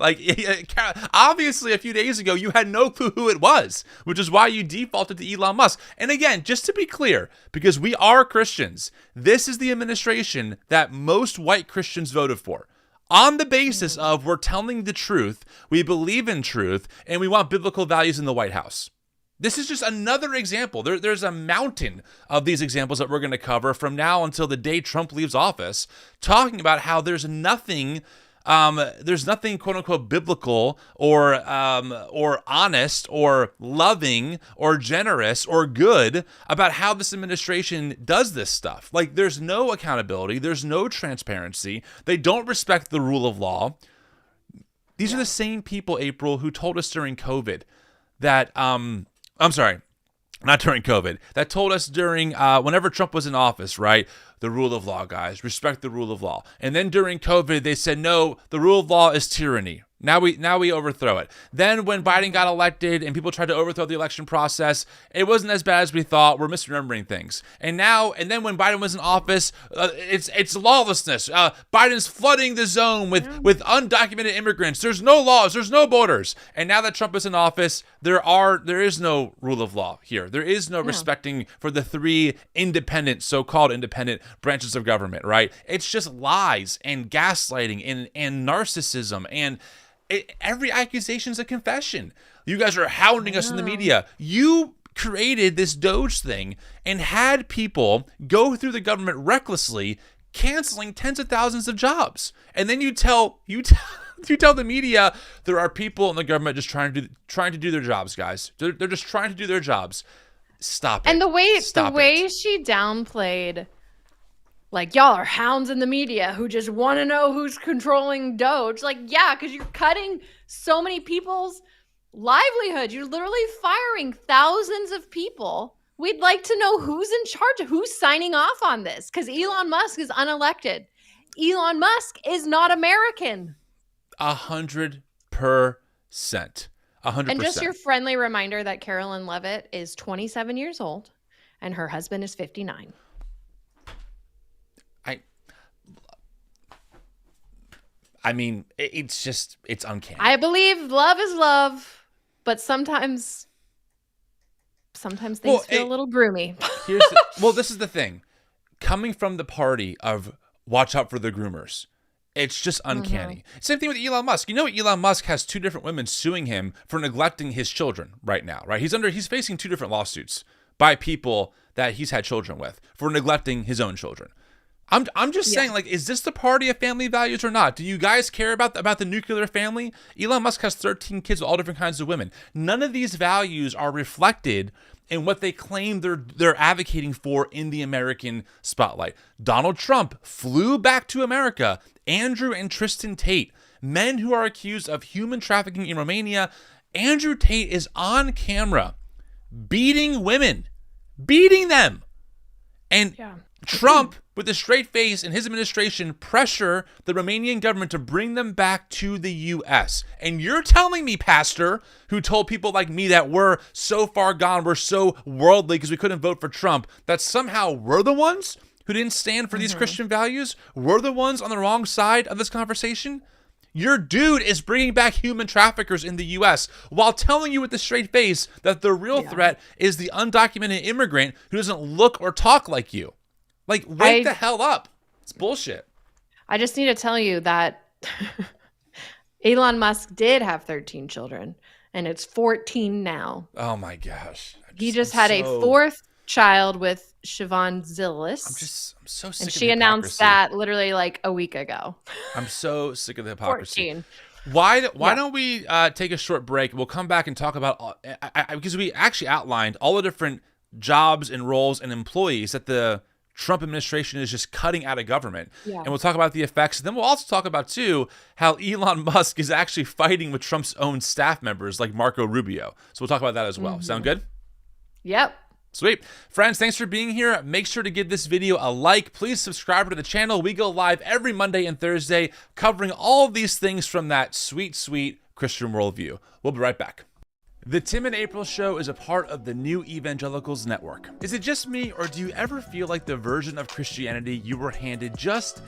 Obviously, a few days ago, you had no clue who it was, which is why you defaulted to Elon Musk. And again, just to be clear, because we are Christians, this is the administration that most white Christians voted for. On the basis of we're telling the truth, we believe in truth, and we want biblical values in the White House. This is just another example. There's a mountain of these examples that we're going to cover from now until the day Trump leaves office, talking about how there's nothing quote unquote biblical or honest or loving or generous or good about how this administration does this stuff. There's no accountability. There's no transparency. They don't respect the rule of law. These are the same people, April, who told us during COVID that, I'm sorry, not during COVID, that told us during, whenever Trump was in office, right? The rule of law, guys, respect the rule of law. And then during COVID, they said, no, the rule of law is tyranny. Now we overthrow it. Then when Biden got elected and people tried to overthrow the election process, it wasn't as bad as we thought. We're misremembering things. And then when Biden was in office, it's lawlessness. Biden's flooding the zone with undocumented immigrants. There's no laws. There's no borders. And now that Trump is in office, there is no rule of law here. There is no respecting for the three so-called independent branches of government, right? It's just lies and gaslighting and narcissism and every accusation is a confession. You guys are hounding us in the media. You created this DOGE thing and had people go through the government recklessly, canceling tens of thousands of jobs. And then you tell the media there are people in the government just trying to do their jobs, guys. They're just trying to do their jobs. Stop it. And the way she downplayed, y'all are hounds in the media who just want to know who's controlling DOGE. Because you're cutting so many people's livelihood. You're literally firing thousands of people. We'd like to know who's in charge, who's signing off on this, because Elon Musk is unelected. Elon Musk is not American. 100%. 100%. And just your friendly reminder that Carolyn Levitt is 27 years old and her husband is 59. I mean, it's uncanny. I believe love is love, but sometimes things feel a little groomy. This is the thing. Coming from the party of watch out for the groomers, it's just uncanny. Same thing with Elon Musk. You know, Elon Musk has two different women suing him for neglecting his children right now, right? He's facing two different lawsuits by people that he's had children with for neglecting his own children. I'm just saying, is this the party of family values or not? Do you guys care about the nuclear family? Elon Musk has 13 kids with all different kinds of women. None of these values are reflected in what they claim they're advocating for in the American spotlight. Donald Trump flew back to America. Andrew and Tristan Tate, men who are accused of human trafficking in Romania. Andrew Tate is on camera beating women, beating them. And Trump with a straight face and his administration pressure the Romanian government to bring them back to the U.S. And you're telling me, Pastor, who told people like me that we're so far gone, we're so worldly because we couldn't vote for Trump, that somehow we're the ones who didn't stand for these Christian values? We're the ones on the wrong side of this conversation? Your dude is bringing back human traffickers in the U.S. while telling you with a straight face that the real threat is the undocumented immigrant who doesn't look or talk like you. Like, wake the hell up. It's bullshit. I just need to tell you that Elon Musk did have 13 children, and it's 14 now. Oh, my gosh. He just had a fourth child with Siobhan Zillis. I'm so sick and of she the announced hypocrisy. that literally like a week ago. I'm so sick of the hypocrisy. 14. Why don't we take a short break? We'll come back and talk about, because we actually outlined all the different jobs and roles and employees that the Trump administration is just cutting out of government. Yeah. And we'll talk about the effects. Then we'll also talk about, too, how Elon Musk is actually fighting with Trump's own staff members like Marco Rubio. So we'll talk about that as well. Sound good? Yep. Sweet. Friends, thanks for being here. Make sure to give this video a like. Please subscribe to the channel. We go live every Monday and Thursday covering all these things from that sweet, sweet Christian worldview. We'll be right back. The Tim and April Show is a part of the New Evangelicals Network. Is it just me, or do you ever feel like the version of Christianity you were handed just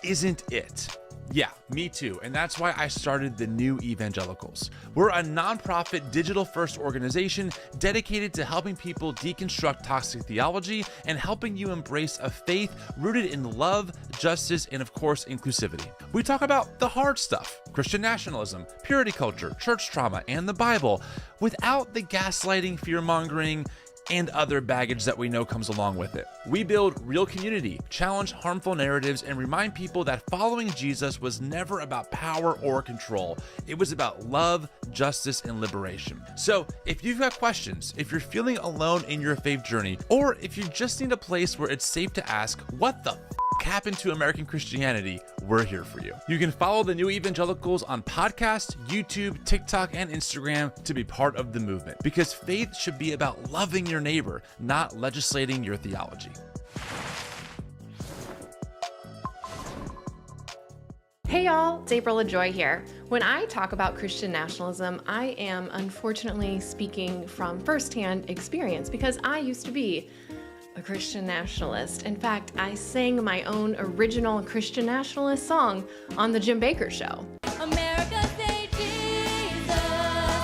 isn't it? Yeah, me too. And that's why I started the New Evangelicals. We're a nonprofit, digital-first organization dedicated to helping people deconstruct toxic theology and helping you embrace a faith rooted in love, justice, and of course, inclusivity. We talk about the hard stuff, Christian nationalism, purity culture, church trauma, and the Bible, without the gaslighting, fear-mongering, and other baggage that we know comes along with it. We build real community, challenge harmful narratives, and remind people that following Jesus was never about power or control. It was about love, justice, and liberation. So if you've got questions, if you're feeling alone in your faith journey, or if you just need a place where it's safe to ask, what the happened to American Christianity, we're here for you. You can follow the New Evangelicals on podcast, YouTube, TikTok, and Instagram to be part of the movement, because faith should be about loving your neighbor, not legislating your theology. Hey y'all, it's April LaJoy here. When I talk about Christian nationalism, I am unfortunately speaking from firsthand experience because I used to be a Christian nationalist. In fact, I sang my own original Christian nationalist song on the Jim Bakker Show. America say Jesus,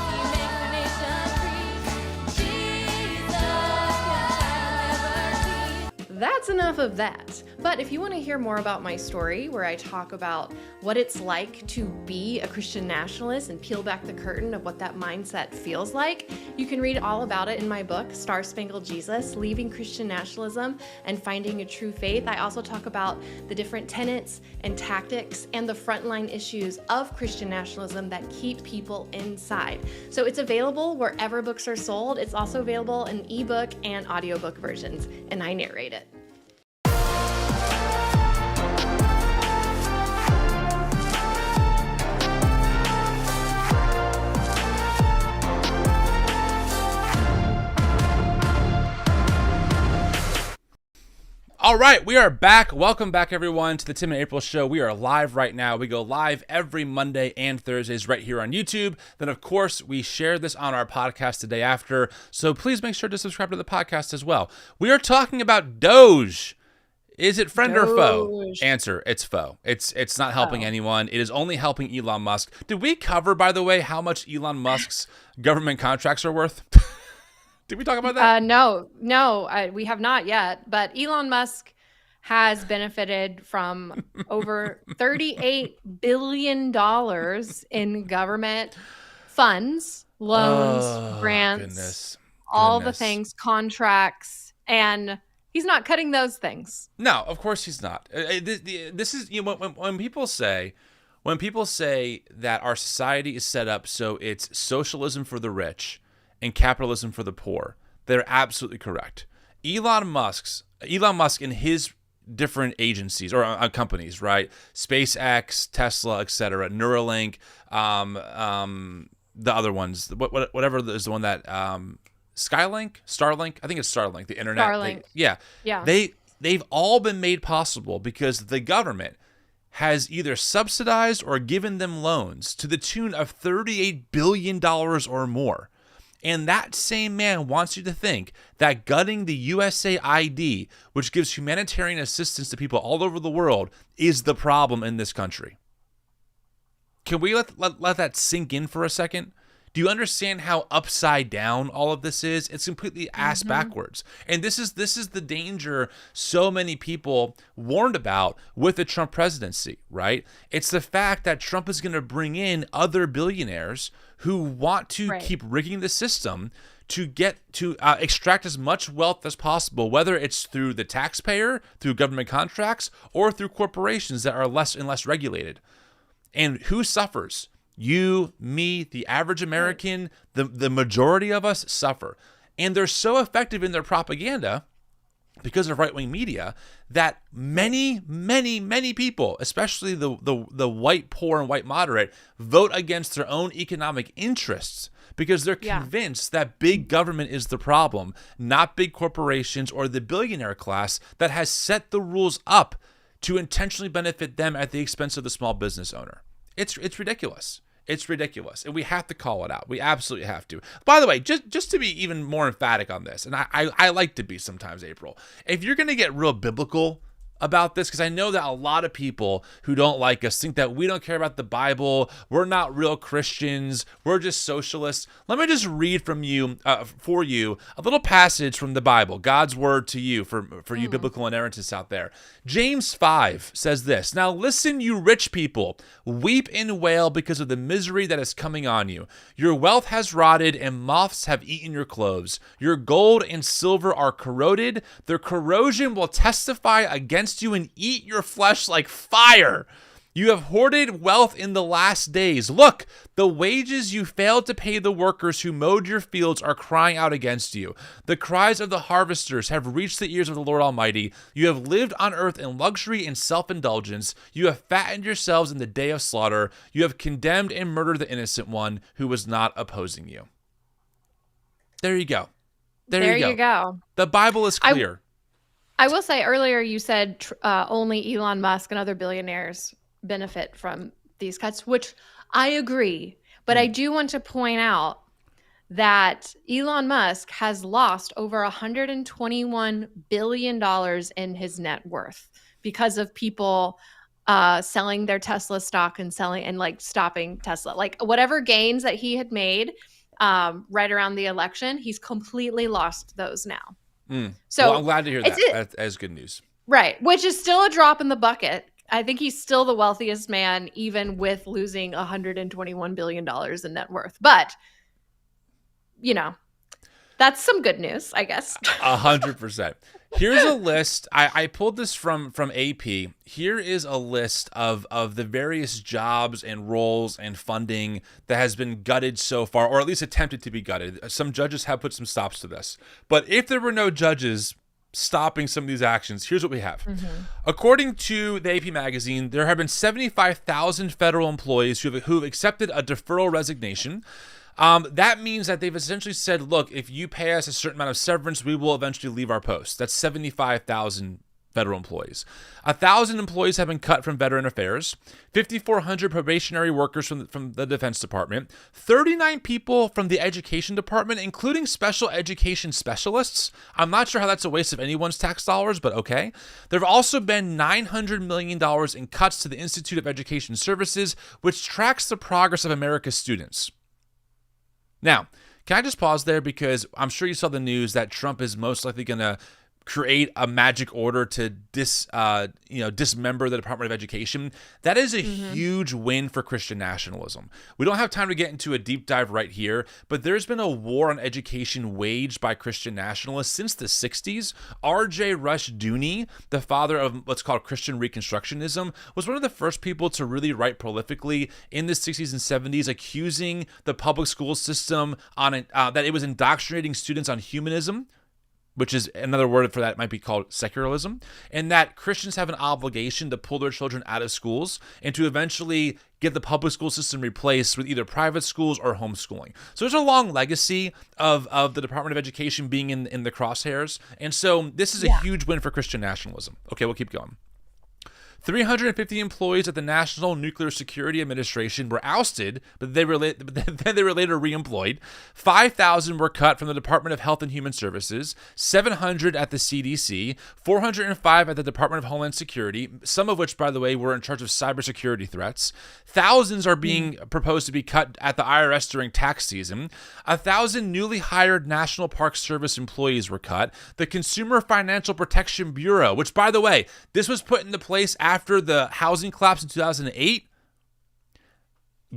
He makes the nation free. Jesus, shall never be. That's enough of that. But if you want to hear more about my story, where I talk about what it's like to be a Christian nationalist and peel back the curtain of what that mindset feels like, you can read all about it in my book, Star Spangled Jesus, Leaving Christian Nationalism and Finding a True Faith. I also talk about the different tenets and tactics and the frontline issues of Christian nationalism that keep people inside. So it's available wherever books are sold. It's also available in ebook and audiobook versions, and I narrate it. All right, we are back. Welcome back, everyone, to the Tim and April Show. We are live right now. We go live every Monday and Thursdays right here on YouTube. Then, of course, we share this on our podcast the day after. So please make sure to subscribe to the podcast as well. We are talking about DOGE. Is it friend or foe? Answer, it's foe. It's not helping anyone. It is only helping Elon Musk. Did we cover, by the way, how much Elon Musk's government contracts are worth? Did we talk about that? No, we have not yet. But Elon Musk has benefited from over $38 billion in government funds, loans, grants, all the things, contracts, and he's not cutting those things. No, of course he's not. This is, you know, when people say that our society is set up so it's socialism for the rich and capitalism for the poor, they're absolutely correct. Elon Musk and his different agencies or companies, right? SpaceX, Tesla, etc., Neuralink, the other ones, whatever is the one that Starlink. I think it's Starlink, the internet. Starlink. Yeah. they've all been made possible because the government has either subsidized or given them loans to the tune of $38 billion or more. And that same man wants you to think that gutting the USAID, which gives humanitarian assistance to people all over the world, is the problem in this country. Can we let that sink in for a second? Do you understand how upside down all of this is? It's completely ass backwards. And this is the danger so many people warned about with the Trump presidency, right? It's the fact that Trump is going to bring in other billionaires who want to keep rigging the system to get to extract as much wealth as possible, whether it's through the taxpayer, through government contracts, or through corporations that are less and less regulated. And who suffers? You, me, the average American, the majority of us suffer. And they're so effective in their propaganda because of right-wing media that many, many, many people, especially the white poor and white moderate, vote against their own economic interests because they're convinced that big government is the problem, not big corporations or the billionaire class that has set the rules up to intentionally benefit them at the expense of the small business owner. It's ridiculous. It's ridiculous. And we have to call it out. We absolutely have to. By the way, just to be even more emphatic on this, and I like to be sometimes, April, if you're going to get real biblical about this, because I know that a lot of people who don't like us think that we don't care about the Bible, we're not real Christians, we're just socialists. Let me just read for you a little passage from the Bible, God's word to you for you biblical inerrantists out there. James 5 says this, "Now listen, you rich people, weep and wail because of the misery that is coming on you. Your wealth has rotted and moths have eaten your clothes. Your gold and silver are corroded. Their corrosion will testify against you and eat your flesh like fire. You have hoarded wealth in the last days. Look, the wages you failed to pay the workers who mowed your fields are crying out against you. The cries of the harvesters have reached the ears of the Lord Almighty. You have lived on earth in luxury and self-indulgence. You have fattened yourselves in the day of slaughter. You have condemned and murdered the innocent one who was not opposing you." There you go. There you go. The Bible is clear. I will say earlier you said only Elon Musk and other billionaires benefit from these cuts, which I agree. But I do want to point out that Elon Musk has lost over $121 billion in his net worth because of people selling their Tesla stock and stopping Tesla. Like whatever gains that he had made right around the election, he's completely lost those now. So well, I'm glad to hear that. That's good news. Right. Which is still a drop in the bucket. I think he's still the wealthiest man, even with losing $121 billion in net worth. But, that's some good news, I guess. 100%. Here's a list. I pulled this from AP. Here is a list of the various jobs and roles and funding that has been gutted so far, or at least attempted to be gutted. Some judges have put some stops to this. But if there were no judges stopping some of these actions, here's what we have. According to the AP magazine, there have been 75,000 federal employees who have accepted a deferral resignation. That means that they've essentially said, look, if you pay us a certain amount of severance, we will eventually leave our post. That's 75,000 federal employees. 1,000 employees have been cut from Veteran Affairs, 5,400 probationary workers from the Defense Department, 39 people from the Education Department, including special education specialists. I'm not sure how that's a waste of anyone's tax dollars, but okay. There have also been $900 million in cuts to the Institute of Education Services, which tracks the progress of America's students. Now, can I just pause there because I'm sure you saw the news that Trump is most likely going to create a magic order to dismember the Department of Education. That is a huge win for Christian nationalism. We don't have time to get into a deep dive right here, but there's been a war on education waged by Christian nationalists since the 60s. R.J. Rushdoony, the father of what's called Christian Reconstructionism, was one of the first people to really write prolifically in the 60s and 70s, accusing the public school system that it was indoctrinating students on humanism. which is another word for that might be called secularism, and that Christians have an obligation to pull their children out of schools and to eventually get the public school system replaced with either private schools or homeschooling. So there's a long legacy of the Department of Education being in the crosshairs. And so this is a huge win for Christian nationalism. Okay, we'll keep going. 350 employees at the National Nuclear Security Administration were ousted, but then they were later reemployed. 5,000 were cut from the Department of Health and Human Services, 700 at the CDC, 405 at the Department of Homeland Security, some of which, by the way, were in charge of cybersecurity threats. Thousands are being proposed to be cut at the IRS during tax season. 1,000 newly hired National Park Service employees were cut. The Consumer Financial Protection Bureau, which, by the way, this was put into place after the housing collapse in 2008,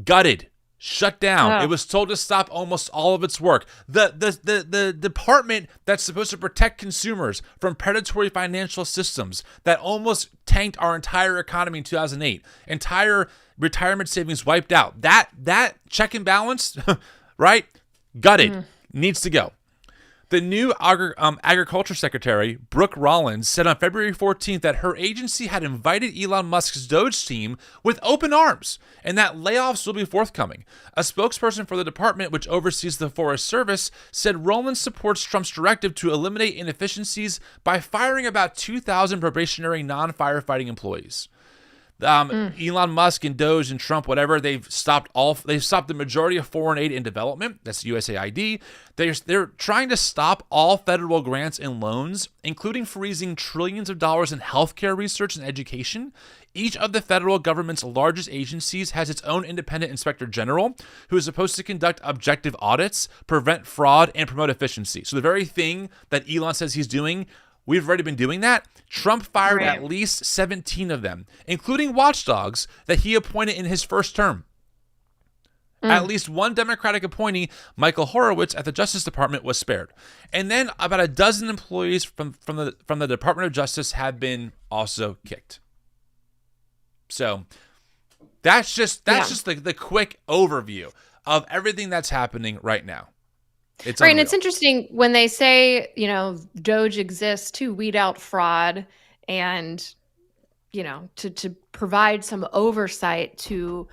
gutted, shut down. It was told to stop almost all of its work. The department that's supposed to protect consumers from predatory financial systems that almost tanked our entire economy in 2008, entire retirement savings wiped out. That check and balance, right? Gutted, needs to go. The new Agriculture Secretary, Brooke Rollins, said on February 14th that her agency had invited Elon Musk's DOGE team with open arms and that layoffs will be forthcoming. A spokesperson for the department, which oversees the Forest Service, said Rollins supports Trump's directive to eliminate inefficiencies by firing about 2,000 probationary non-firefighting employees. Elon Musk and DOGE and Trump, whatever, they've stopped the majority of foreign aid and development. That's USAID. They're trying to stop all federal grants and loans, including freezing trillions of dollars in healthcare research and education. Each of the federal government's largest agencies has its own independent inspector general who is supposed to conduct objective audits, prevent fraud, and promote efficiency. So the very thing that Elon says he's doing, we've already been doing that. Trump fired at least 17 of them, including watchdogs that he appointed in his first term. At least one Democratic appointee, Michael Horowitz, at the Justice Department was spared. And then about a dozen employees from the Department of Justice have been also kicked. So that's just the quick overview of everything that's happening right now. It's right, unreal. and it's interesting when they say, DOGE exists to weed out fraud and, to provide some oversight to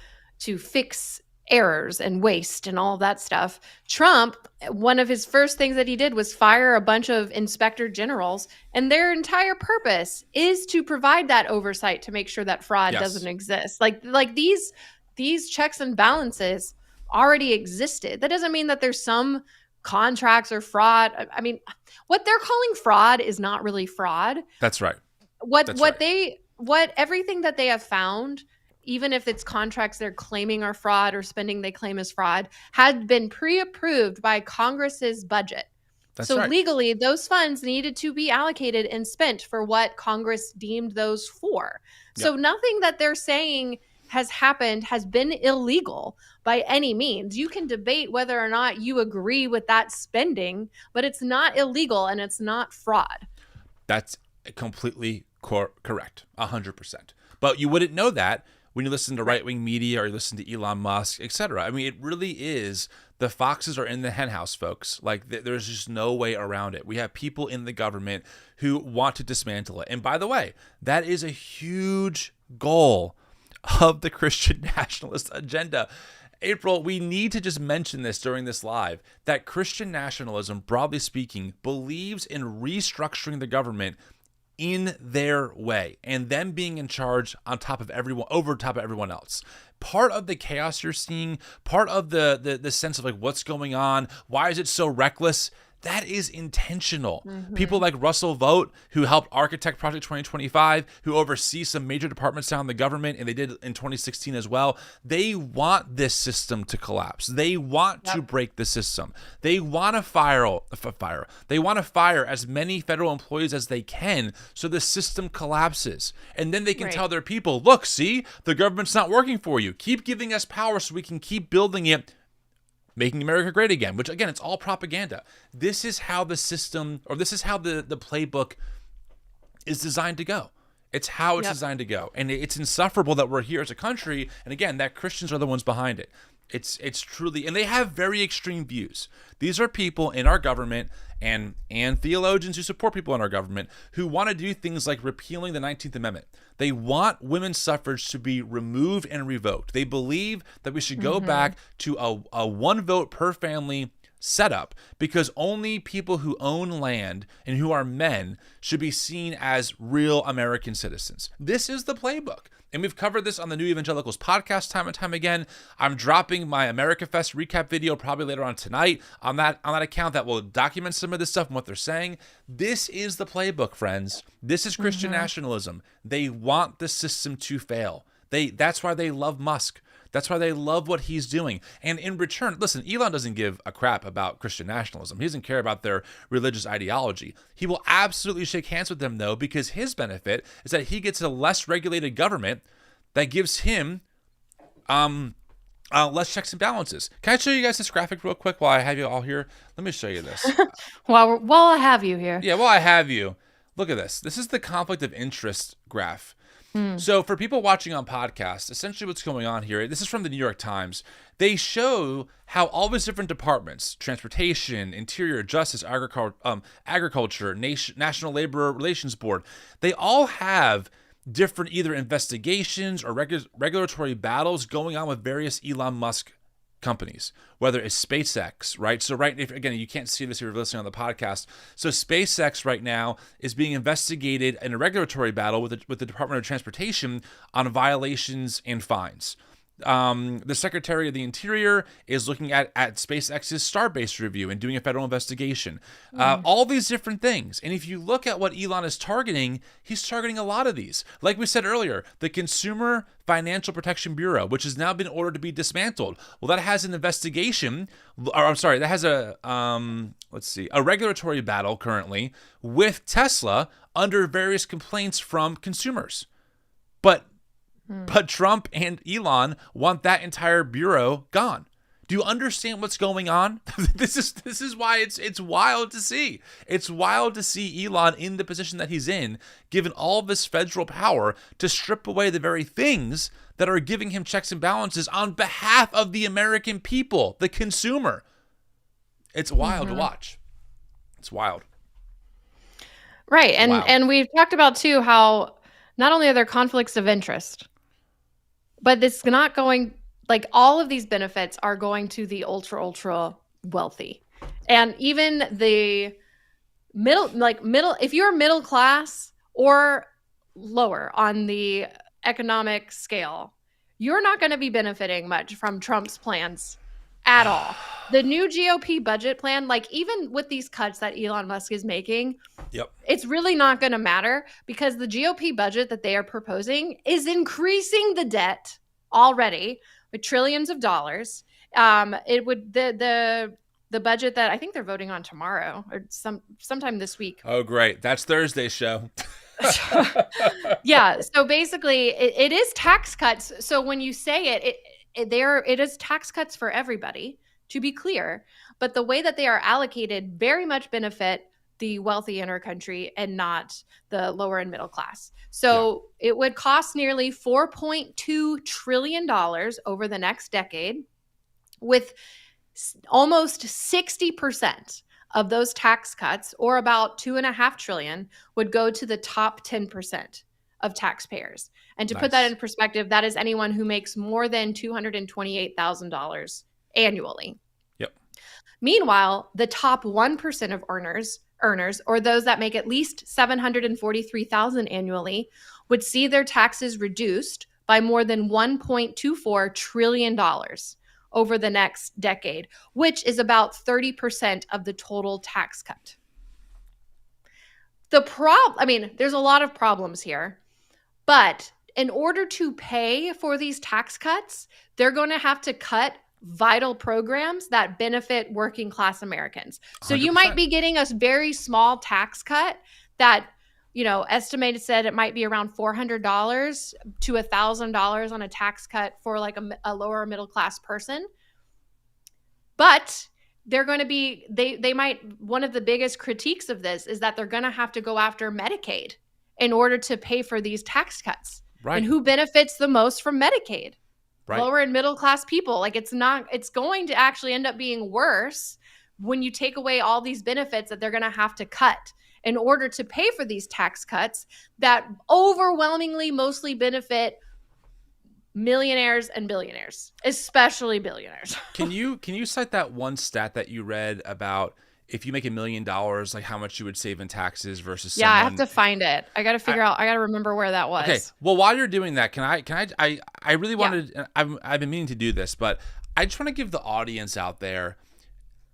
fix errors and waste and all that stuff. Trump, one of his first things that he did was fire a bunch of inspector generals, and their entire purpose is to provide that oversight to make sure that fraud doesn't exist. Like these checks and balances already existed. That doesn't mean that there's some contracts or fraud. I mean, what they're calling fraud is not really fraud. That's right. What everything that they have found, even if it's contracts they're claiming are fraud or spending they claim is fraud, had been pre-approved by Congress's budget. So legally, those funds needed to be allocated and spent for what Congress deemed those for. So nothing that they're saying has happened has been illegal by any means. You can debate whether or not you agree with that spending, but it's not illegal and it's not fraud. That's completely correct, 100%. But you wouldn't know that when you listen to right-wing media or you listen to Elon Musk, etc. I mean, it really is, the foxes are in the henhouse, folks. Like, there's just no way around it. We have people in the government who want to dismantle it. And by the way, that is a huge goal of the Christian nationalist agenda. April, we need to just mention this during this live, that Christian nationalism, broadly speaking, believes in restructuring the government in their way and them being in charge on top of everyone, over top of everyone else. Part of the chaos you're seeing, part of the sense of like what's going on, why is it so reckless? That is intentional. People like Russell Vogt, who helped architect Project 2025, who oversees some major departments down in the government, and they did in 2016 as well. They want this system to collapse. They want to break the system. They want to fire. They want to fire as many federal employees as they can so the system collapses. And then they can tell their people, look, see, the government's not working for you. Keep giving us power so we can keep building it, making America great again, which again, it's all propaganda. This is how the system, or this is how the playbook is designed to go. It's how it's Yep. designed to go. And it's insufferable that we're here as a country. And again, that Christians are the ones behind it. It's truly, and they have very extreme views. These are people in our government and theologians who support people in our government who want to do things like repealing the 19th Amendment. They want women's suffrage to be removed and revoked. They believe that we should go back to a one vote per family setup because only people who own land and who are men should be seen as real American citizens. This is the playbook. And we've covered this on the New Evangelicals podcast time and time again. I'm dropping my America Fest recap video probably later on tonight on that account that will document some of this stuff and what they're saying. This is the playbook, friends. This is Christian nationalism. They want the system to fail. That's why they love Musk. That's why they love what he's doing. And in return, listen, Elon doesn't give a crap about Christian nationalism. He doesn't care about their religious ideology. He will absolutely shake hands with them, though, because his benefit is that he gets a less regulated government that gives him less checks and balances. Can I show you guys this graphic real quick while I have you all here? Let me show you this. While I have you here. Yeah, while I have you, look at this. This is the conflict of interest graph. So for people watching on podcasts, essentially what's going on here, this is from the New York Times. They show how all these different departments, transportation, interior, justice, agriculture, National Labor Relations Board, they all have different either investigations or regulatory battles going on with various Elon Musk companies, whether it's SpaceX, right? So again, you can't see this if you're listening on the podcast. So SpaceX right now is being investigated in a regulatory battle with the Department of Transportation on violations and fines. The Secretary of the Interior is looking at SpaceX's Starbase review and doing a federal investigation. All these different things. And if you look at what Elon is targeting, he's targeting a lot of these. Like we said earlier, the Consumer Financial Protection Bureau, which has now been ordered to be dismantled. Well, that has an investigation, that has a regulatory battle currently with Tesla under various complaints from consumers. But Trump and Elon want that entire bureau gone. Do you understand what's going on? This is why it's wild to see. It's wild to see Elon in the position that he's in, given all this federal power to strip away the very things that are giving him checks and balances on behalf of the American people, the consumer. It's wild to watch. It's wild. Right. And Wow. and we've talked about too how not only are there conflicts of interest, but it's not going, like, all of these benefits are going to the ultra wealthy. And even the middle, if you're middle class or lower on the economic scale, you're not going to be benefiting much from Trump's plans at all. The new GOP budget plan, like, even with these cuts that Elon Musk is making, it's really not going to matter because the GOP budget that they are proposing is increasing the debt already with trillions of dollars. It would the budget that I think they're voting on tomorrow or sometime this week. Oh, great. That's Thursday's show. Yeah. So basically, it is tax cuts. So when you say it is tax cuts for everybody, to be clear. But the way that they are allocated very much benefit the wealthy in our country and not the lower and middle class. So it would cost nearly $4.2 trillion over the next decade, with almost 60% of those tax cuts, or about $2.5 trillion, would go to the top 10% of taxpayers. And to put that in perspective, that is anyone who makes more than $228,000 annually. Yep. Meanwhile, the top 1% of earners, or those that make at least $743,000 annually, would see their taxes reduced by more than $1.24 trillion over the next decade, which is about 30% of the total tax cut. There's a lot of problems here, but in order to pay for these tax cuts, they're going to have to cut vital programs that benefit working class Americans. So 100%. You might be getting a very small tax cut that, estimated said it might be around $400 to $1,000 on a tax cut for like a lower middle class person. But they're going to be, one of the biggest critiques of this is that they're going to have to go after Medicaid in order to pay for these tax cuts. Right. And who benefits the most from Medicaid? Right. Lower and middle class people. Like it's going to actually end up being worse when you take away all these benefits that they're going to have to cut in order to pay for these tax cuts that overwhelmingly mostly benefit millionaires and billionaires, especially billionaires. Can you cite that one stat that you read about if you make $1 million, like how much you would save in taxes versus Yeah, I have someone? to find it. I got to figure out. I got to remember where that was. Okay. Well, while you're doing that, I really wanted, I've been meaning to do this, but I just want to give the audience out there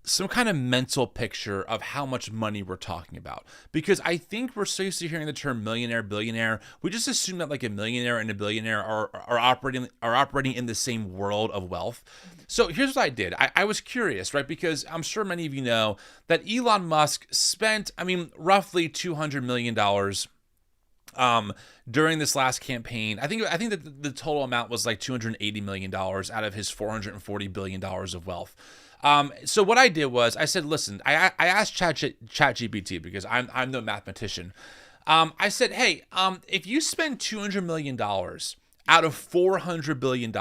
some kind of mental picture of how much money we're talking about. Because I think we're so used to hearing the term millionaire, billionaire. We just assume that like a millionaire and a billionaire are operating in the same world of wealth. So here's what I did. I was curious, right? Because I'm sure many of you know that Elon Musk spent, roughly $200 million during this last campaign. I think that the total amount was like $280 million out of his $440 billion of wealth. So what I did was I said, listen, I asked ChatGPT because I'm no mathematician. I said, hey, if you spend $200 million out of $400 billion,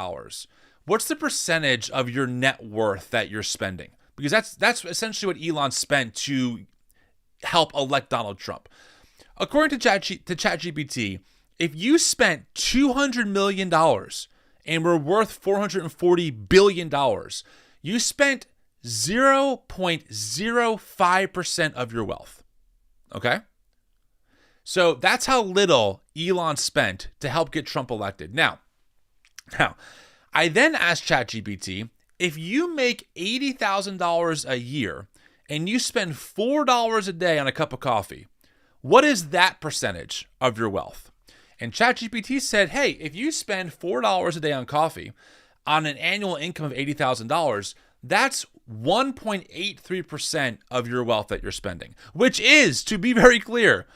what's the percentage of your net worth that you're spending? Because that's essentially what Elon spent to help elect Donald Trump. According to ChatGPT, if you spent $200 million and were worth $440 billion, you spent 0.05% of your wealth. Okay? So that's how little Elon spent to help get Trump elected. Now, I then asked ChatGPT, if you make $80,000 a year and you spend $4 a day on a cup of coffee, what is that percentage of your wealth? And ChatGPT said, hey, if you spend $4 a day on coffee on an annual income of $80,000, that's 1.83% of your wealth that you're spending, which is, to be very clear,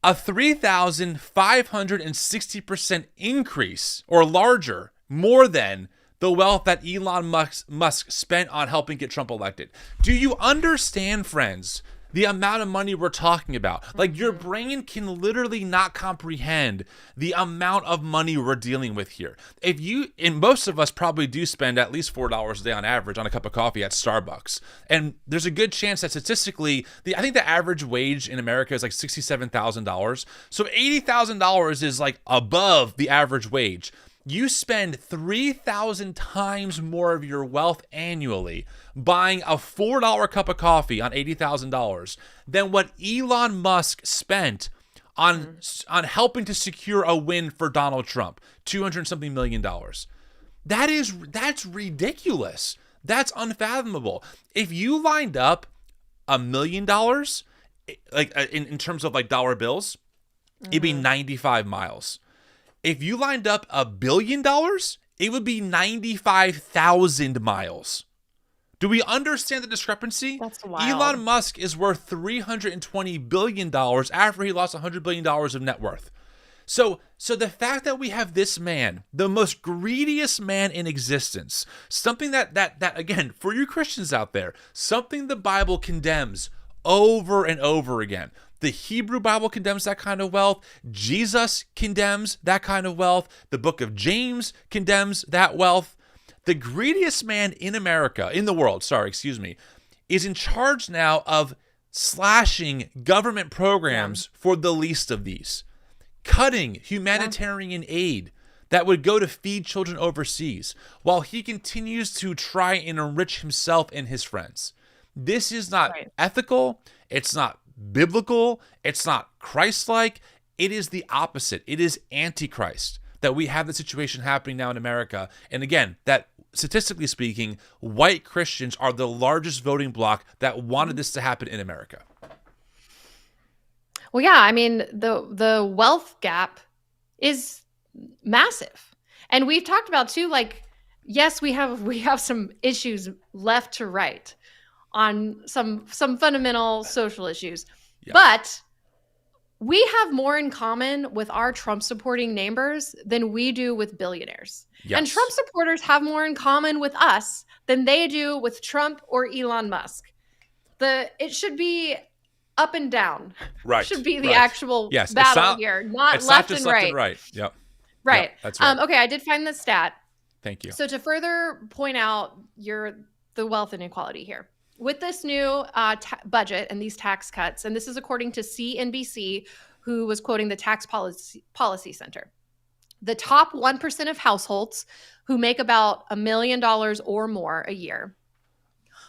a 3,560% increase or larger, more than the wealth that Elon Musk spent on helping get Trump elected. Do you understand, friends, the amount of money we're talking about? Like, your brain can literally not comprehend the amount of money we're dealing with here. And most of us probably do spend at least $4 a day on average on a cup of coffee at Starbucks. And there's a good chance that statistically, I think the average wage in America is like $67,000. So $80,000 is like above the average wage. You spend 3,000 times more of your wealth annually buying a $4 cup of coffee on $80,000 than what Elon Musk spent on helping to secure a win for Donald Trump, $200-something million. That's ridiculous. That's unfathomable. If you lined up $1 million, like in terms of like dollar bills, it'd be 95 miles. If you lined up $1 billion, it would be 95,000 miles. Do we understand the discrepancy? That's wild. Elon Musk is worth $320 billion after he lost $100 billion of net worth. So the fact that we have this man, the most greediest man in existence, something that again, for you Christians out there, something the Bible condemns over and over again. The Hebrew Bible condemns that kind of wealth. Jesus condemns that kind of wealth. The book of James condemns that wealth. The greediest man in the world, is in charge now of slashing government programs for the least of these, cutting humanitarian aid that would go to feed children overseas, while he continues to try and enrich himself and his friends. This is not ethical. It's not biblical. It's not Christ-like. It is the opposite. It is antichrist that we have the situation happening now in America. And again, that statistically speaking, white Christians are the largest voting bloc that wanted this to happen in America. Well, yeah, I mean, the wealth gap is massive. And we've talked about too, like, yes, we have some issues left to right on some fundamental social issues. Yeah. But we have more in common with our Trump supporting neighbors than we do with billionaires. Yes. And Trump supporters have more in common with us than they do with Trump or Elon Musk. It should be up and down Right. should be the right. actual Yes, it's battle not- here, not It's left not just and left right. and right. Yep. Right. Yep, that's right. Okay, I did find the stat. Thank you. So to further point out the wealth inequality here, with this new budget and these tax cuts, and this is according to CNBC, who was quoting the Tax Policy Center, the top 1% of households who make about $1 million or more a year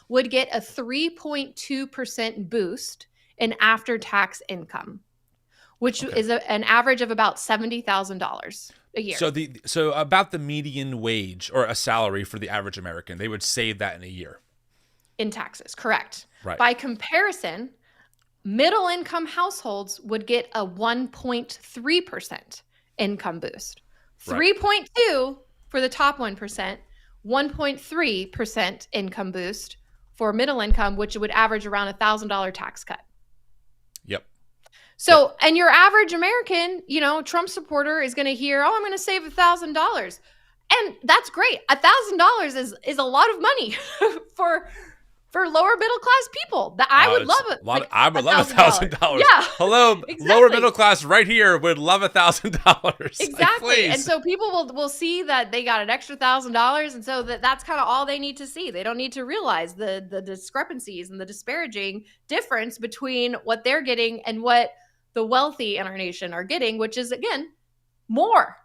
would get a 3.2% boost in after-tax income, which is an average of about $70,000 a year. So about the median wage or a salary for the average American, they would save that in a year. In taxes, correct. Right. By comparison, middle-income households would get a 1.3% income boost. Right. 3.2 for the top 1%, 1.3% income boost for middle income, which would average around $1,000 tax cut. Yep. So, and your average American, Trump supporter is going to hear, "Oh, I'm going to save $1,000," and that's great. $1,000 is a lot of money for lower middle class people. That I would love it. I would love $1,000. Yeah. Hello, Exactly. lower middle class right here would love $1,000. Exactly. And so people will see that they got an extra $1,000, and so that's kind of all they need to see. They don't need to realize the discrepancies and the disparaging difference between what they're getting and what the wealthy in our nation are getting, which is, again, more.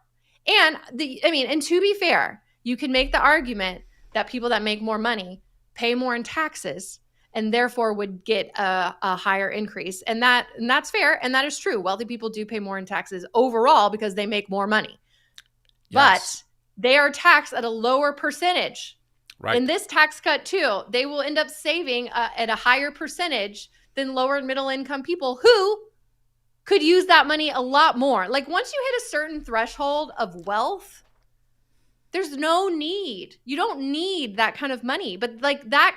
And and to be fair, you can make the argument that people that make more money pay more in taxes and therefore would get a higher increase. And that's fair. And that is true. Wealthy people do pay more in taxes overall because they make more money. Yes. But they are taxed at a lower percentage. Right. In this tax cut too, they will end up saving at a higher percentage than lower and middle income people who could use that money a lot more. Like once you hit a certain threshold of wealth, there's no need. You don't need that kind of money. But like that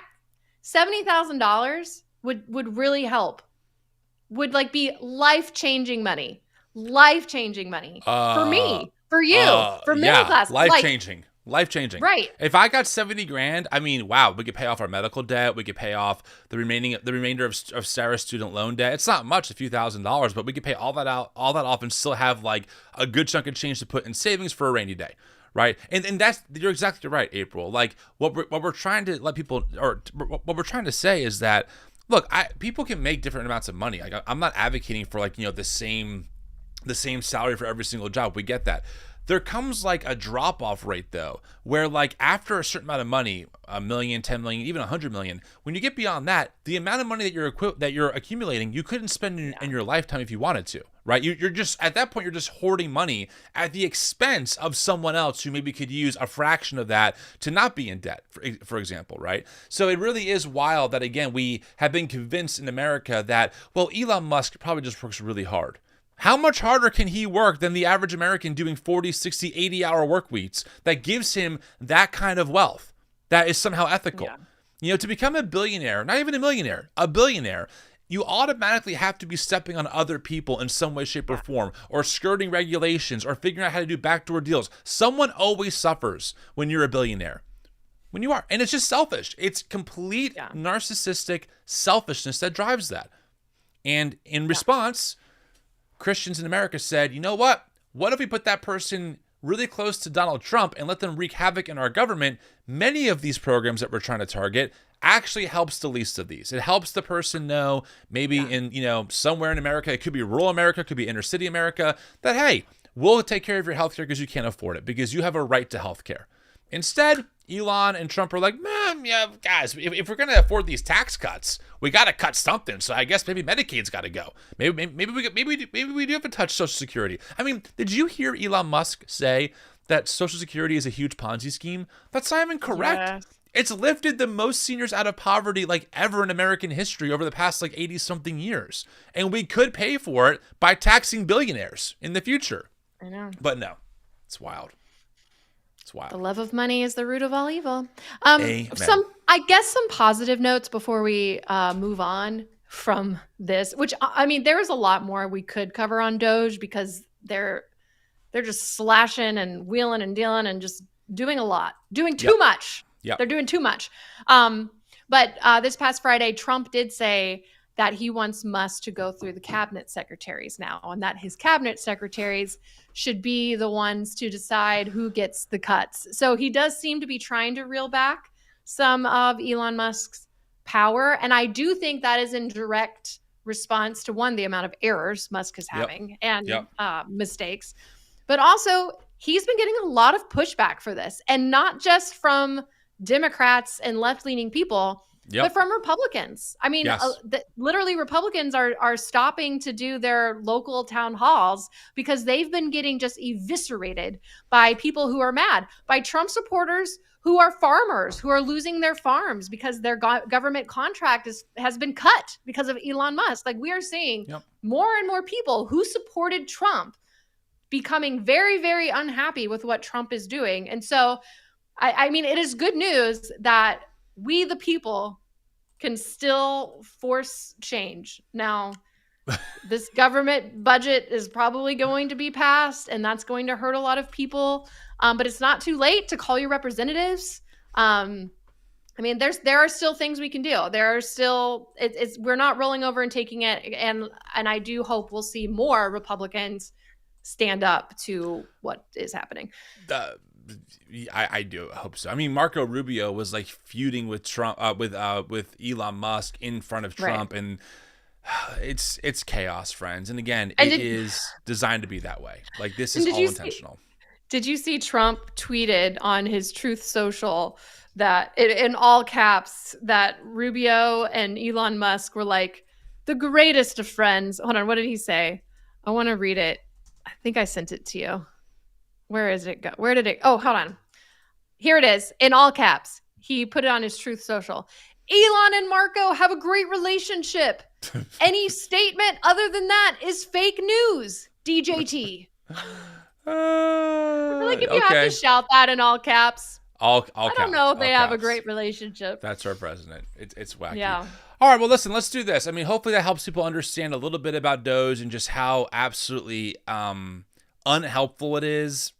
$70,000 would really help. Would like be life-changing money. Life-changing money. For me, for you, for middle class. Life-changing. Life-changing. Right. If I got 70 grand, I mean, wow, we could pay off our medical debt. We could pay off the remainder of Sarah's student loan debt. It's not much, a few $1,000s, but we could pay all that off and still have like a good chunk of change to put in savings for a rainy day. Right. And that's, you're exactly right, April. Like what we're trying to let people, or what we're trying to say is that, look, people can make different amounts of money. Like I'm not advocating for like, the same salary for every single job. We get that. There comes like a drop off rate though, where like after a certain amount of money, $1 million, 10 million, even 100 million, when you get beyond that, the amount of money that you're accumulating, you couldn't spend in your lifetime if you wanted to, right? You're just, at that point, you're just hoarding money at the expense of someone else who maybe could use a fraction of that to not be in debt, for example, right? So it really is wild that, again, we have been convinced in America that, well, Elon Musk probably just works really hard. How much harder can he work than the average American doing 40, 60, 80-hour work weeks that gives him that kind of wealth that is somehow ethical? Yeah. To become a billionaire, not even a millionaire, a billionaire, you automatically have to be stepping on other people in some way, shape, or form, or skirting regulations, or figuring out how to do backdoor deals. Someone always suffers when you're a billionaire. When you are. And it's just selfish. It's complete narcissistic selfishness that drives that. And in response, Christians in America said, you know what? What if we put that person really close to Donald Trump and let them wreak havoc in our government? Many of these programs that we're trying to target actually helps the least of these. It helps the person know, maybe in, somewhere in America, it could be rural America, it could be inner city America, that, hey, we'll take care of your healthcare because you can't afford it, because you have a right to healthcare. Instead, Elon and Trump are like, man, yeah, guys, if we're going to afford these tax cuts, we got to cut something. So I guess maybe Medicaid's got to go. Maybe we do have to touch Social Security. I mean, did you hear Elon Musk say that Social Security is a huge Ponzi scheme? That's not even correct. Yes. It's lifted the most seniors out of poverty like ever in American history over the past like 80 something years. And we could pay for it by taxing billionaires in the future. I know. But no, it's wild. It's wild. The love of money is the root of all evil. Amen. Some positive notes before we move on from this, which there is a lot more we could cover on DOGE because they're just slashing and wheeling and dealing and just doing a lot, doing too much. Yep. They're doing too much. But this past Friday, Trump did say that he wants Musk to go through the cabinet secretaries now, and that his cabinet secretaries should be the ones to decide who gets the cuts. So he does seem to be trying to reel back some of Elon Musk's power. And I do think that is in direct response to, one, the amount of errors Musk is having and mistakes, but also he's been getting a lot of pushback for this, and not just from Democrats and left-leaning people, but from Republicans. I mean, literally Republicans are stopping to do their local town halls because they've been getting just eviscerated by people who are mad, by Trump supporters who are farmers who are losing their farms because their government contract has been cut because of Elon Musk. Like, we are seeing more and more people who supported Trump becoming very, very unhappy with what Trump is doing. And so, I mean, it is good news that we, the people, can still force change. Now, this government budget is probably going to be passed, and that's going to hurt a lot of people. But it's not too late to call your representatives. I mean, there are still things we can do. There are still, we're not rolling over and taking it. And I do hope we'll see more Republicans stand up to what is happening. I do hope so. I mean, Marco Rubio was like feuding with Trump, with Elon Musk in front of Trump, and it's chaos, friends. And again, it is designed to be that way. Like, this is all intentional. Did you see Trump tweeted on his Truth Social that in all caps that Rubio and Elon Musk were like the greatest of friends? Hold on, what did he say? I want to read it. I think I sent it to you. Where is it go? Where did it? Oh, hold on. Here it is in all caps. He put it on his Truth Social. Elon and Marco have a great relationship. Any statement other than that is fake news. DJT. I feel like if you have to shout that in all caps, I don't know if they have a great relationship. That's our president. It's wacky. Yeah. All right, well, listen, let's do this. I mean, hopefully that helps people understand a little bit about Doge and just how absolutely unhelpful it is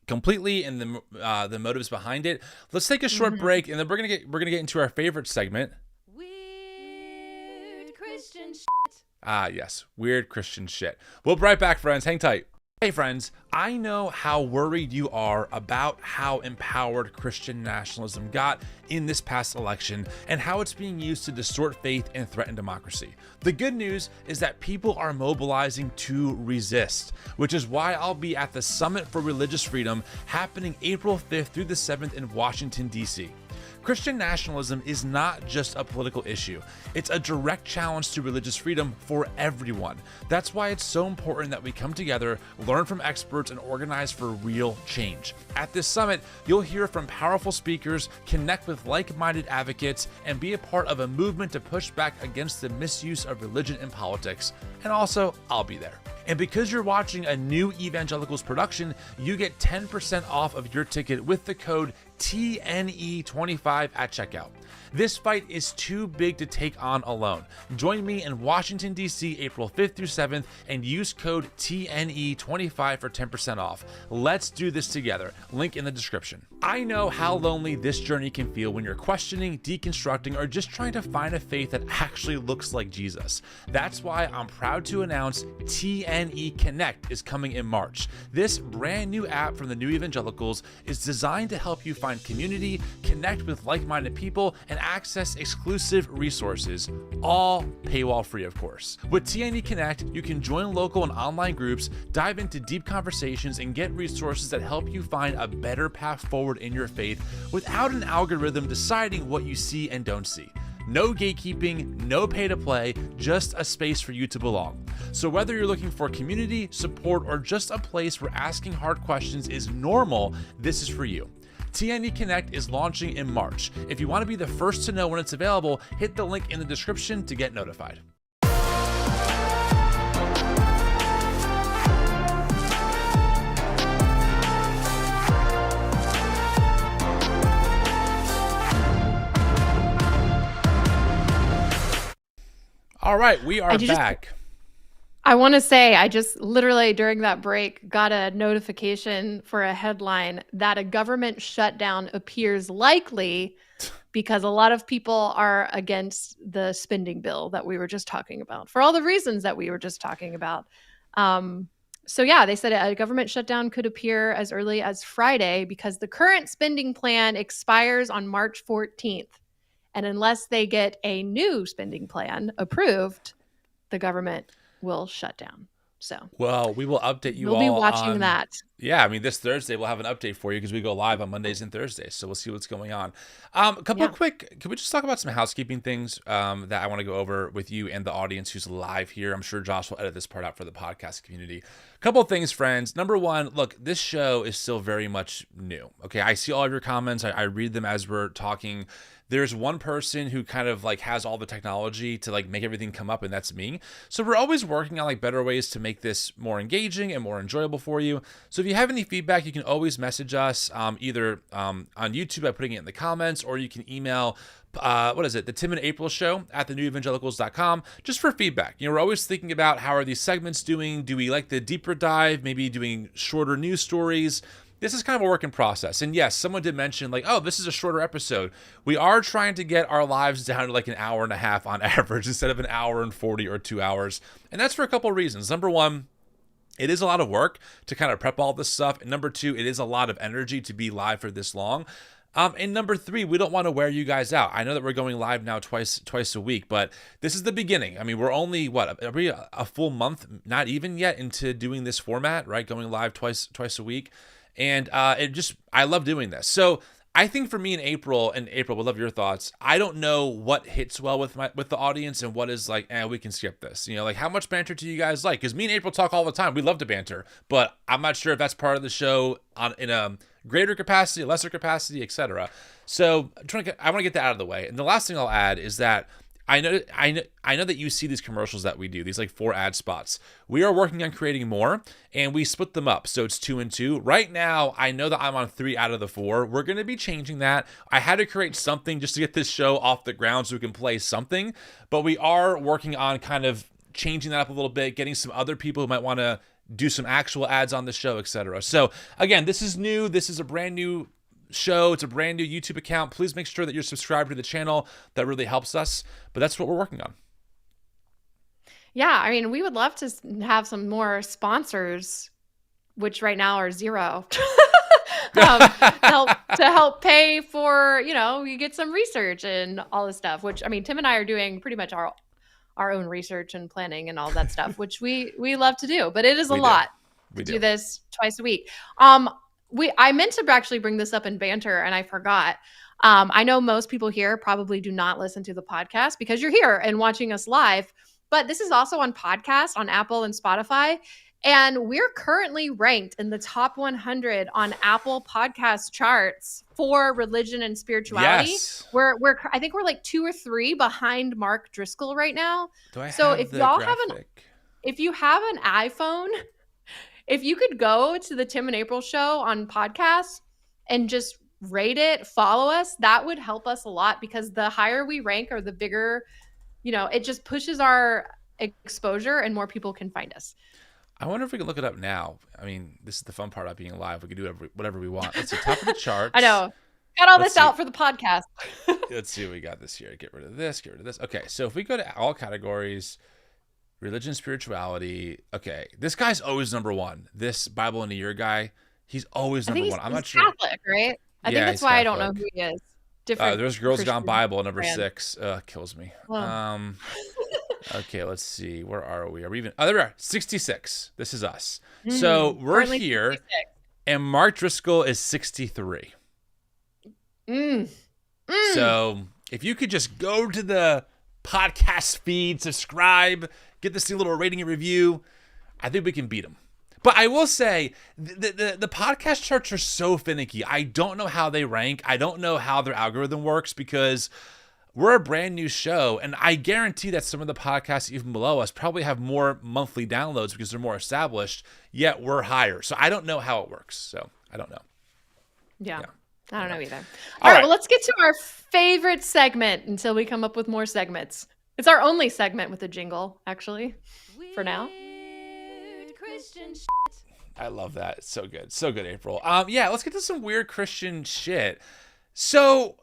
completely, and the motives behind it. Let's take a short break, and then we're gonna get into our favorite segment. Weird Christian shit. Yes, weird Christian shit. We'll be right back, friends. Hang tight. Hey friends, I know how worried you are about how empowered Christian nationalism got in this past election and how it's being used to distort faith and threaten democracy. The good news is that people are mobilizing to resist, which is why I'll be at the Summit for Religious Freedom happening April 5th through the 7th in Washington, D.C. Christian nationalism is not just a political issue. It's a direct challenge to religious freedom for everyone. That's why it's so important that we come together, learn from experts, and organize for real change. At this summit, you'll hear from powerful speakers, connect with like-minded advocates, and be a part of a movement to push back against the misuse of religion in politics. And also, I'll be there. And because you're watching a new Evangelicals production, you get 10% off of your ticket with the code TNE25 at checkout. This fight is too big to take on alone. Join me in Washington, D.C. April 5th through 7th and use code TNE25 for 10% off. Let's do this together. Link in the description. I know how lonely this journey can feel when you're questioning, deconstructing, or just trying to find a faith that actually looks like Jesus. That's why I'm proud to announce TNE Connect is coming in March. This brand new app from the New Evangelicals is designed to help you find community, connect with like-minded people, and access exclusive resources, all paywall free, of course. With TNE Connect, you can join local and online groups, dive into deep conversations, and get resources that help you find a better path forward in your faith without an algorithm deciding what you see and don't see. No gatekeeping, no pay to play, just a space for you to belong. So whether you're looking for community, support, or just a place where asking hard questions is normal, this is for you. TNE Connect is launching in March. If you want to be the first to know when it's available, hit the link in the description to get notified. All right, we are back. I want to say I just literally during that break got a notification for a headline that a government shutdown appears likely because a lot of people are against the spending bill that we were just talking about for all the reasons that we were just talking about. So yeah, they said a government shutdown could appear as early as Friday because the current spending plan expires on March 14th. And unless they get a new spending plan approved, the government will shut down. So Well, we will update you we'll all be watching on that. Yeah, I mean, this Thursday we'll have an update for you because we go live on Mondays and Thursdays, so we'll see what's going on. A couple of quick, can we just talk about some housekeeping things that I want to go over with you and the audience who's live here? I'm sure Josh will edit this part out for the podcast community. A couple of things, friends. Number one, look, this show is still very much new. Okay, I see all of your comments. I read them as we're talking. There's one person who kind of like has all the technology to like make everything come up, and that's me. So we're always working on like better ways to make this more engaging and more enjoyable for you. So if you have any feedback, you can always message us either on YouTube by putting it in the comments, or you can email the Tim and April show at thenewevangelicals.com just for feedback. You know, we're always thinking about how are these segments doing? Do we like the deeper dive, maybe doing shorter news stories? This is kind of a work in process. And yes, someone did mention like, oh, this is a shorter episode. We are trying to get our lives down to like an hour and a half on average instead of an hour and 40 or 2 hours. And that's for a couple of reasons. Number one, it is a lot of work to kind of prep all this stuff. And number two, it is a lot of energy to be live for this long. And number three, we don't want to wear you guys out. I know that we're going live now twice a week, but this is the beginning. I mean, we're only a full month, not even yet into doing this format, right? Going live twice a week. And I love doing this. So I think for me in April, we'd love your thoughts. I don't know what hits well with the audience and what is like, we can skip this. You know, like how much banter do you guys like? Because me and April talk all the time. We love to banter, but I'm not sure if that's part of the show in a greater capacity, lesser capacity, etc. So I want to get that out of the way. And the last thing I'll add is that I know that you see these commercials that we do, these like 4 ad spots. We are working on creating more, and we split them up, so it's 2 and 2. Right now, I know that I'm on 3 out of the 4. We're going to be changing that. I had to create something just to get this show off the ground so we can play something, but we are working on kind of changing that up a little bit, getting some other people who might want to do some actual ads on the show, etc. So again, this is new. This is a brand new show. It's a brand new YouTube account. Please make sure that you're subscribed to the channel. That really helps us, but that's what we're working on. Yeah, I mean, we would love to have some more sponsors, which right now are 0, to help pay for, you get some research and all this stuff, which, I mean, Tim and I are doing pretty much our own research and planning and all that stuff, which we love to do, but it is a lot to do this twice a week. I meant to actually bring this up in Banter, and I forgot. I know most people here probably do not listen to the podcast because you're here and watching us live, but this is also on podcast on Apple and Spotify, and we're currently ranked in the top 100 on Apple podcast charts for religion and spirituality. Yes. I think we're like 2 or 3 behind Mark Driscoll right now. If you have an iPhone, if you could go to the Tim and April show on podcasts and just rate it, follow us, that would help us a lot, because the higher we rank or the bigger, it just pushes our exposure and more people can find us. I wonder if we can look it up now. I mean, this is the fun part about being live. We can do whatever we want. Let's see, top of the charts. I know. Got all this out for the podcast. Let's see what we got this year. Get rid of this. Okay, so if we go to all categories, religion, spirituality. Okay, this guy's always number 1. This Bible in a Year guy, he's always number 1. I'm not sure. Catholic, right? I think that's why Catholic. I don't know who he is. Different. There's Girls Christian Gone Bible, number brand. 6. Kills me. Well. Okay, let's see. Where are we? Are we even? Oh, there we are. 66. This is us. So we're here, 66. and Mark Driscoll is 63. So if you could just go to the podcast feed, subscribe, get this little rating and review, I think we can beat him. But I will say, the podcast charts are so finicky. I don't know how they rank. I don't know how their algorithm works, because we're a brand new show, and I guarantee that some of the podcasts even below us probably have more monthly downloads because they're more established, yet we're higher. So I don't know how it works. So I don't know. Yeah. I don't know either. All right, well, let's get to our favorite segment until we come up with more segments. It's our only segment with a jingle, actually, for now. Christian shit. I love that. It's so good. So good, April. Yeah, let's get to some weird Christian shit. So,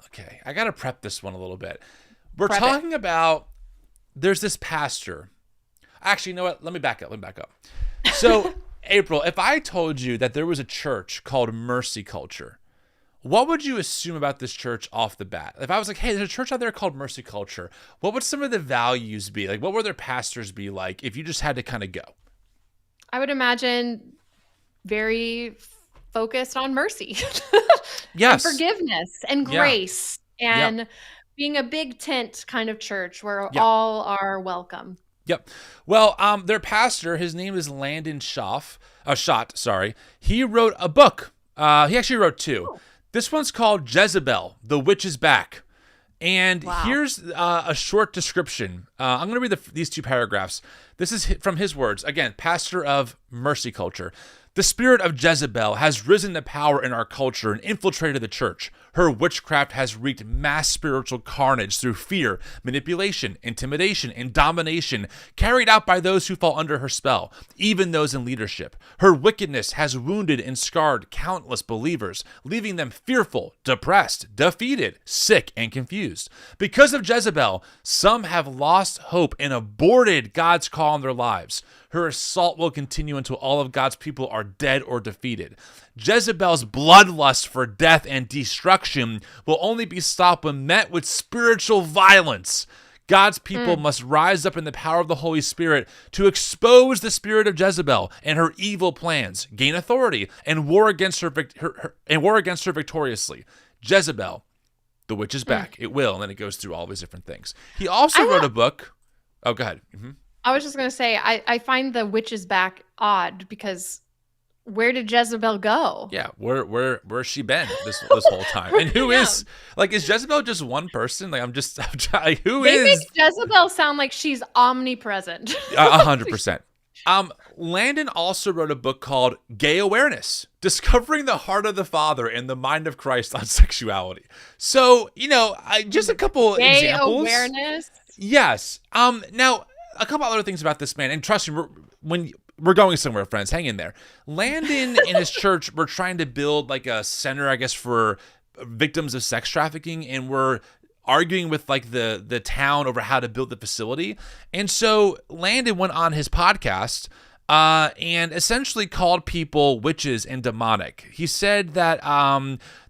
okay, I got to prep this one a little bit. We're talking about, there's this pastor. Actually, you know what? Let me back up. So, April, if I told you that there was a church called Mercy Culture, what would you assume about this church off the bat? If I was like, hey, there's a church out there called Mercy Culture, what would some of the values be? Like, what would their pastors be like if you just had to kind of go? I would imagine very focused on mercy. Yes. And forgiveness and Yeah. grace and Yep. being a big tent kind of church where Yep. all are welcome. Yep. Well, their pastor, his name is Landon Schott, sorry. He wrote a book. He actually wrote two. This one's called Jezebel, The Witch is Back. And here's a short description. I'm going to read these two paragraphs. This is from his words. Again, pastor of Mercy Culture. The spirit of Jezebel has risen to power in our culture and infiltrated the church. Her witchcraft has wreaked mass spiritual carnage through fear, manipulation, intimidation, and domination carried out by those who fall under her spell, even those in leadership. Her wickedness has wounded and scarred countless believers, leaving them fearful, depressed, defeated, sick, and confused. Because of Jezebel, some have lost hope and aborted God's call in their lives. Her assault will continue until all of God's people are dead or defeated. Jezebel's bloodlust for death and destruction will only be stopped when met with spiritual violence. God's people must rise up in the power of the Holy Spirit to expose the spirit of Jezebel and her evil plans, gain authority, and war against her victoriously. Jezebel, the witch is back. It will, and then it goes through all these different things. He also wrote a book. Oh, go ahead. Mm-hmm. I was just going to say, I find the witch is back odd because where did Jezebel go? Yeah, where's she been this whole time? And who is Jezebel just one person? Like I'm trying, They make Jezebel sound like she's omnipresent. 100%. Landon also wrote a book called Gay Awareness, Discovering the Heart of the Father and the Mind of Christ on Sexuality. So, just a couple Gay examples. awareness? Yes. Now, a couple other things about this man, and trust me, when we're going somewhere, friends, hang in there. Landon and his church were trying to build like a center, I guess, for victims of sex trafficking, and we're arguing with like the town over how to build the facility. And so Landon went on his podcast and essentially called people witches and demonic. He said that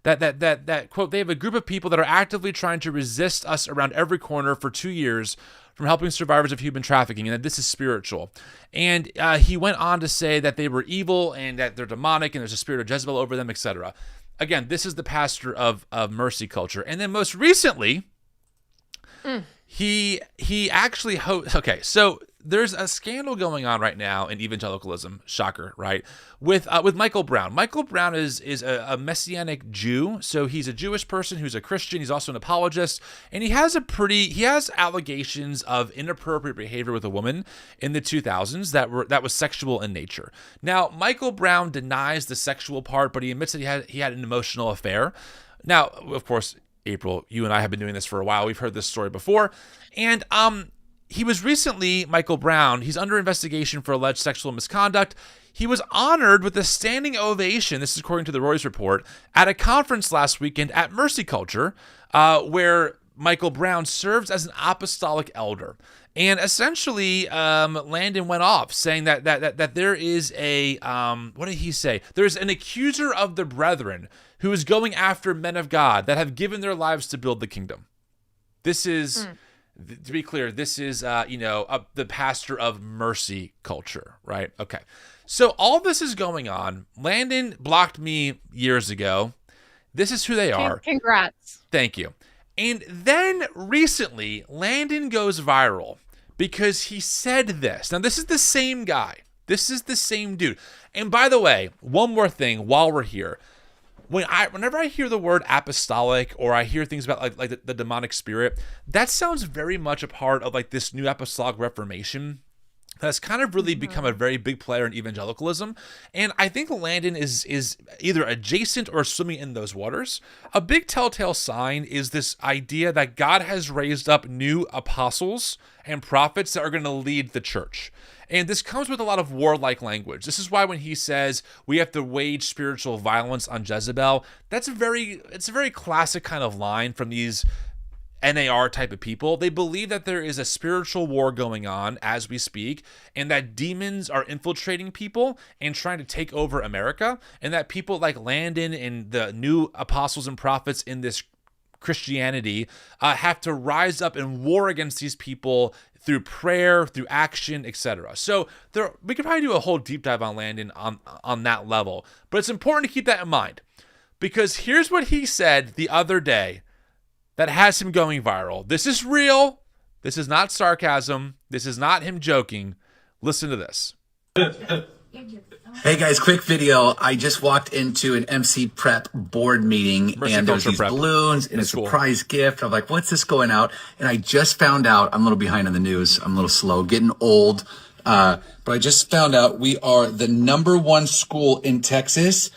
that quote, they have a group of people that are actively trying to resist us around every corner for 2 years from helping survivors of human trafficking, and that this is spiritual. And he went on to say that they were evil and that they're demonic and there's a spirit of Jezebel over them, etc. Again, this is the pastor of Mercy Culture. And then most recently, he actually okay, so there's a scandal going on right now in evangelicalism, shocker, right? With Michael Brown. Michael Brown is a Messianic Jew, so he's a Jewish person who's a Christian. He's also an apologist, and he has allegations of inappropriate behavior with a woman in the 2000s that was sexual in nature. Now, Michael Brown denies the sexual part, but he admits that he had an emotional affair. Now, of course, April, you and I have been doing this for a while. We've heard this story before, and he was recently, Michael Brown, he's under investigation for alleged sexual misconduct. He was honored with a standing ovation, this is according to the Reuters report, at a conference last weekend at Mercy Culture, where Michael Brown serves as an apostolic elder. And essentially, Landon went off saying that there is a, what did he say? There's an accuser of the brethren who is going after men of God that have given their lives to build the kingdom. This is... To be clear, this is, the pastor of Mercy Culture, right? Okay. So all this is going on. Landon blocked me years ago. This is who they are. Congrats. Thank you. And then recently, Landon goes viral because he said this. Now, this is the same guy. This is the same dude. And by the way, one more thing while we're here. Whenever I hear the word apostolic or I hear things about like the demonic spirit, that sounds very much a part of like this new apostolic reformation that's kind of really become a very big player in evangelicalism. And I think Landon is either adjacent or swimming in those waters. A big telltale sign is this idea that God has raised up new apostles and prophets that are going to lead the church. And this comes with a lot of warlike language. This is why when he says we have to wage spiritual violence on Jezebel, it's a very classic kind of line from these NAR type of people. They believe that there is a spiritual war going on as we speak, and that demons are infiltrating people and trying to take over America, and that people like Landon and the new apostles and prophets in this Christianity have to rise up and war against these people through prayer, through action, etc. So we could probably do a whole deep dive on Landon on that level, but it's important to keep that in mind, because here's what he said the other day that has him going viral. This is real. This is not sarcasm. This is not him joking. Listen to this. Hey guys, quick video. I just walked into an MC Prep board meeting and there's these balloons and a surprise gift. I'm like, what's this going out? And I just found out, I'm a little behind on the news. I'm a little slow, getting old. But I just found out we are the #1 school in Texas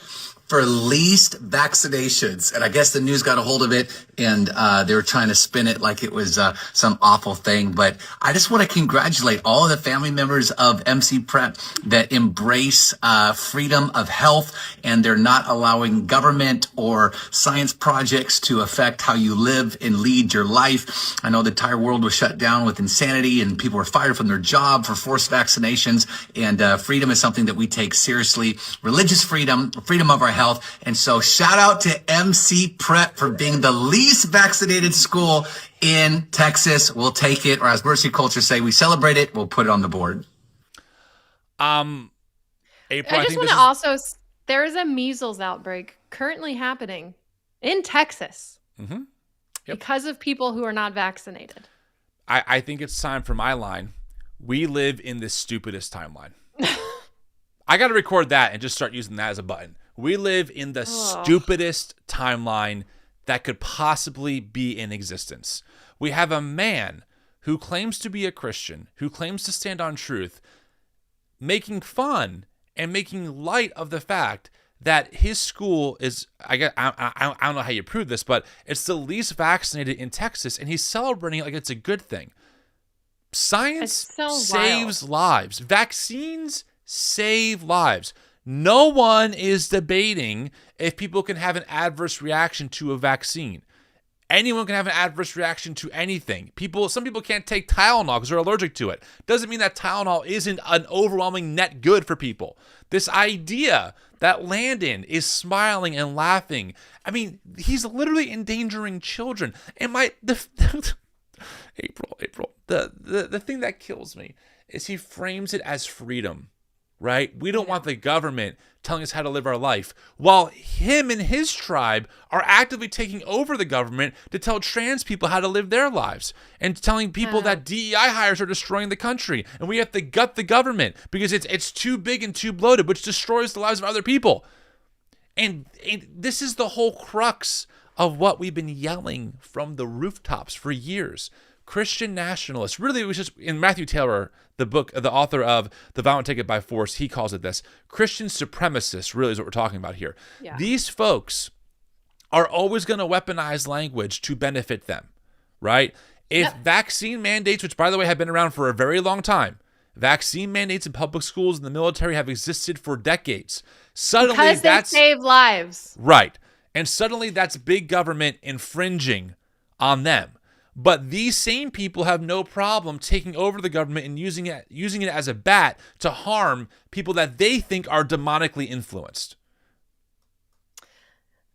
for least vaccinations. And I guess the news got a hold of it and they were trying to spin it like it was some awful thing. But I just want to congratulate all of the family members of MC Prep that embrace freedom of health, and they're not allowing government or science projects to affect how you live and lead your life. I know the entire world was shut down with insanity and people were fired from their job for forced vaccinations. And freedom is something that we take seriously. Religious freedom, freedom of our health. And so shout out to MC Prep for being the least vaccinated school in Texas. We'll take it, or as Mercy Culture say, we celebrate it. We'll put it on the board. April, I just want to also, there is a measles outbreak currently happening in Texas because of people who are not vaccinated. I think it's time for my line. We live in the stupidest timeline. I got to record that and just start using that as a button. We live in the stupidest timeline that could possibly be in existence. We have a man who claims to be a Christian, who claims to stand on truth, making fun and making light of the fact that his school is, I don't know how you prove this, but it's the least vaccinated in Texas, and he's celebrating it like it's a good thing. Science saves lives. Vaccines save lives. No one is debating if people can have an adverse reaction to a vaccine. Anyone can have an adverse reaction to anything. Some people can't take Tylenol because they're allergic to it. Doesn't mean that Tylenol isn't an overwhelming net good for people. This idea that Landon is smiling and laughing, I mean, he's literally endangering children. And April, the thing that kills me is he frames it as freedom. Right? We don't want the government telling us how to live our life, while him and his tribe are actively taking over the government to tell trans people how to live their lives, and telling people that DEI hires are destroying the country, and we have to gut the government because it's too big and too bloated, which destroys the lives of other people. And this is the whole crux of what we've been yelling from the rooftops for years. Christian nationalists, really, it was just in Matthew Taylor, the author of The Violent Take It by Force, he calls it this. Christian supremacists really is what we're talking about here. Yeah. These folks are always going to weaponize language to benefit them, right? If vaccine mandates, which by the way have been around for a very long time, vaccine mandates in public schools and the military have existed for decades. Suddenly because they save lives. Right. And suddenly that's big government infringing on them. But these same people have no problem taking over the government and using it as a bat to harm people that they think are demonically influenced.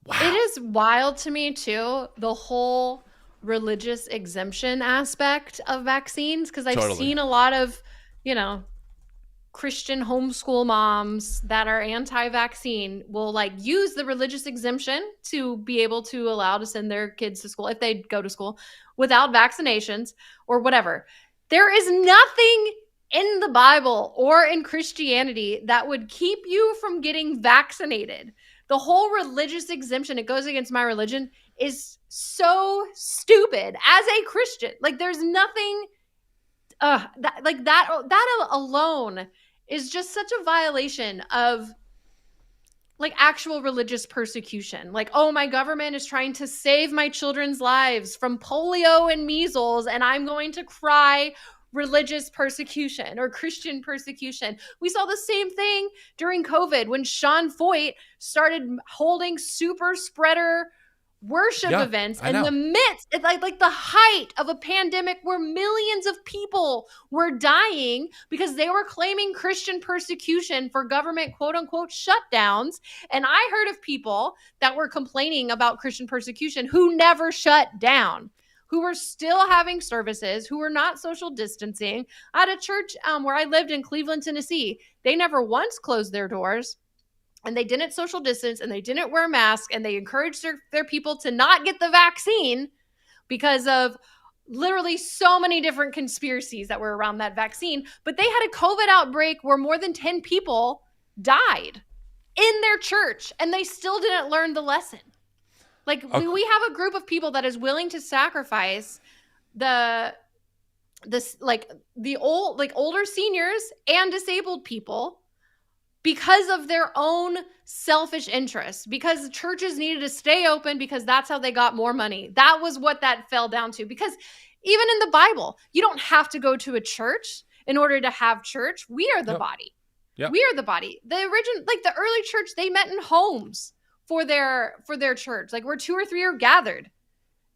Wow. It is wild to me, too, the whole religious exemption aspect of vaccines, because I've seen a lot of, Christian homeschool moms that are anti-vaccine will use the religious exemption to be able to allow to send their kids to school if they go to school without vaccinations or whatever. There is nothing in the Bible or in Christianity that would keep you from getting vaccinated. The whole religious exemption, it goes against my religion, is so stupid as a Christian. There's nothing that alone is just such a violation of like actual religious persecution. Like, oh, my government is trying to save my children's lives from polio and measles, and I'm going to cry religious persecution or Christian persecution. We saw the same thing during COVID when Sean Foyt started holding super spreader worship events in the midst, like the height of a pandemic where millions of people were dying because they were claiming Christian persecution for government quote unquote shutdowns. And I heard of people that were complaining about Christian persecution who never shut down, who were still having services, who were not social distancing. At a church where I lived in Cleveland, Tennessee, they never once closed their doors. And they didn't social distance, and they didn't wear masks, and they encouraged their people to not get the vaccine because of literally so many different conspiracies that were around that vaccine. But they had a COVID outbreak where more than 10 people died in their church, and they still didn't learn the lesson. Like, we have a group of people that is willing to sacrifice older seniors and disabled people because of their own selfish interests, because churches needed to stay open because that's how they got more money. That was what that fell down to. Because even in the Bible, you don't have to go to a church in order to have church. We are the body. Yep. We are the body. The early church, they met in homes for their church, like where 2 or 3 are gathered.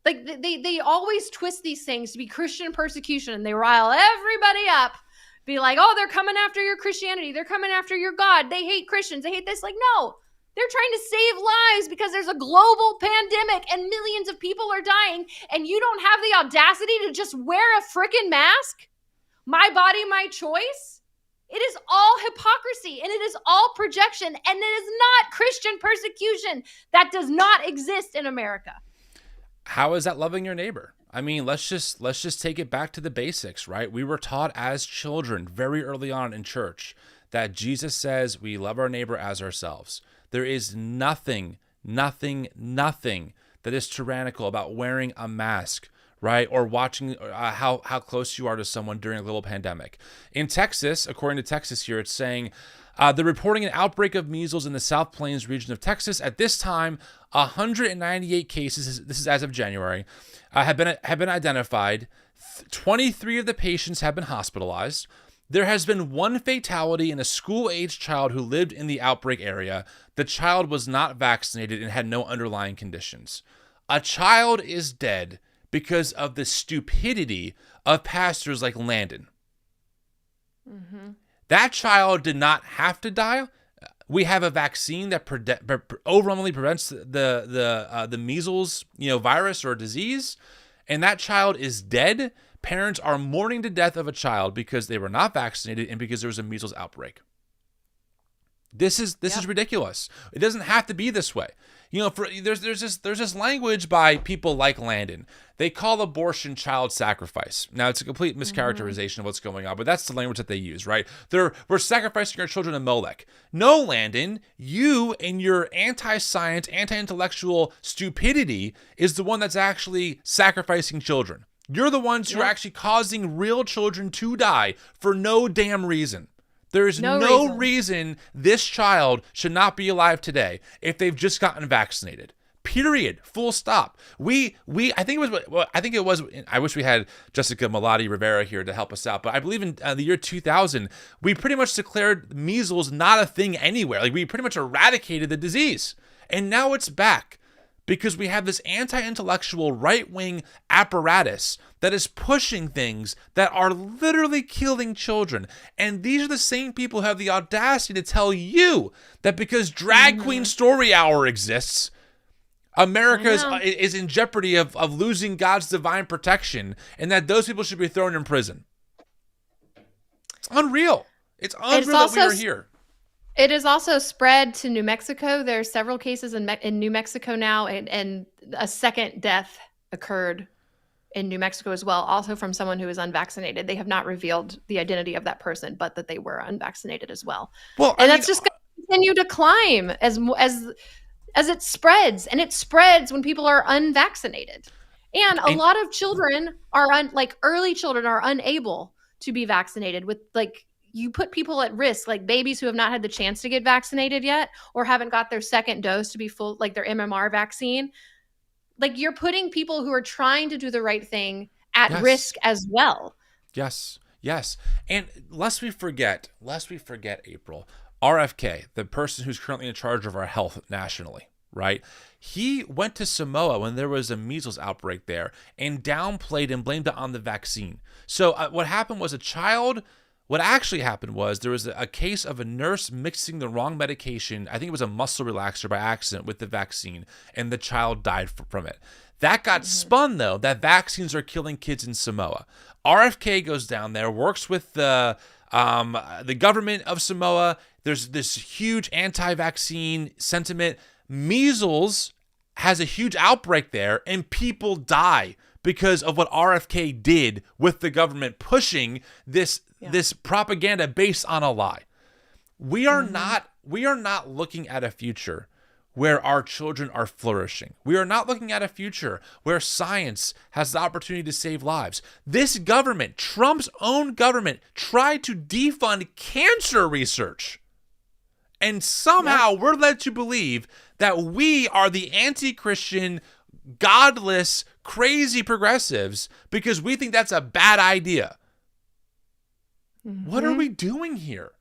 Like they always twist these things to be Christian persecution, and they rile everybody up. Be like, oh, they're coming after your Christianity. They're coming after your God. They hate Christians. They hate this. Like, no, they're trying to save lives because there's a global pandemic and millions of people are dying. And you don't have the audacity to just wear a freaking mask? My body, my choice? It is all hypocrisy, and it is all projection, and it is not Christian persecution. That does not exist in America. How is that loving your neighbor? I mean, let's just take it back to the basics, right? We were taught as children very early on in church that Jesus says we love our neighbor as ourselves. There is nothing that is tyrannical about wearing a mask, right? Or watching how close you are to someone during a global pandemic. In Texas, according to Texas here, it's saying they're reporting an outbreak of measles in the South Plains region of Texas. At this time, 198 cases, this is as of January, have been identified. 23 of the patients have been hospitalized. There has been 1 fatality in a school-aged child who lived in the outbreak area. The child was not vaccinated and had no underlying conditions. A child is dead because of the stupidity of pastors like Landon. Mm-hmm. That child did not have to die. We have a vaccine that overwhelmingly prevents the measles, virus or disease, and that child is dead. Parents are mourning the death of a child because they were not vaccinated and because there was a measles outbreak. This is ridiculous. It doesn't have to be this way. There's this language by people like Landon. They call abortion child sacrifice. Now, it's a complete mischaracterization of what's going on, but that's the language that they use, right? We're sacrificing our children to Molech. No, Landon, you and your anti-science, anti-intellectual stupidity is the one that's actually sacrificing children. You're the ones who are actually causing real children to die for no damn reason. There's no reason this child should not be alive today if they've just gotten vaccinated. Period. Full stop. I wish we had Jessica Malati Rivera here to help us out, but I believe in the year 2000, we pretty much declared measles not a thing anywhere. Like, we pretty much eradicated the disease. And now it's back because we have this anti-intellectual right-wing apparatus that is pushing things that are literally killing children. And these are the same people who have the audacity to tell you that because Drag Queen Story Hour exists, America is in jeopardy of losing God's divine protection, and that those people should be thrown in prison. It's unreal. It's unreal that we are here. It is also spread to New Mexico. There are several cases in New Mexico now, and a second death occurred in New Mexico as well, also from someone who is unvaccinated. They have not revealed the identity of that person, but that they were unvaccinated as well. That's just going to continue to climb as it spreads, and it spreads when people are unvaccinated. And a lot of children are early children are unable to be vaccinated with like, you put people at risk, like babies who have not had the chance to get vaccinated yet or haven't got their second dose to be full, like their MMR vaccine. Like you're putting people who are trying to do the right thing at risk as well. Yes. Yes. And lest we forget, April, RFK, the person who's currently in charge of our health nationally, right? He went to Samoa when there was a measles outbreak there and downplayed and blamed it on the vaccine. So what happened was what actually happened was there was a case of a nurse mixing the wrong medication. I think it was a muscle relaxer by accident with the vaccine, and the child died from it. That got spun, though, that vaccines are killing kids in Samoa. RFK goes down there, works with the government of Samoa. There's this huge anti-vaccine sentiment. Measles has a huge outbreak there, and people die because of what RFK did with the government pushing this propaganda based on a lie. We are not looking at a future where our children are flourishing. We are not looking at a future where science has the opportunity to save lives. This government, Trump's own government, tried to defund cancer research. And somehow we're led to believe that we are the anti-Christian, godless, crazy progressives because we think that's a bad idea. What are we doing here?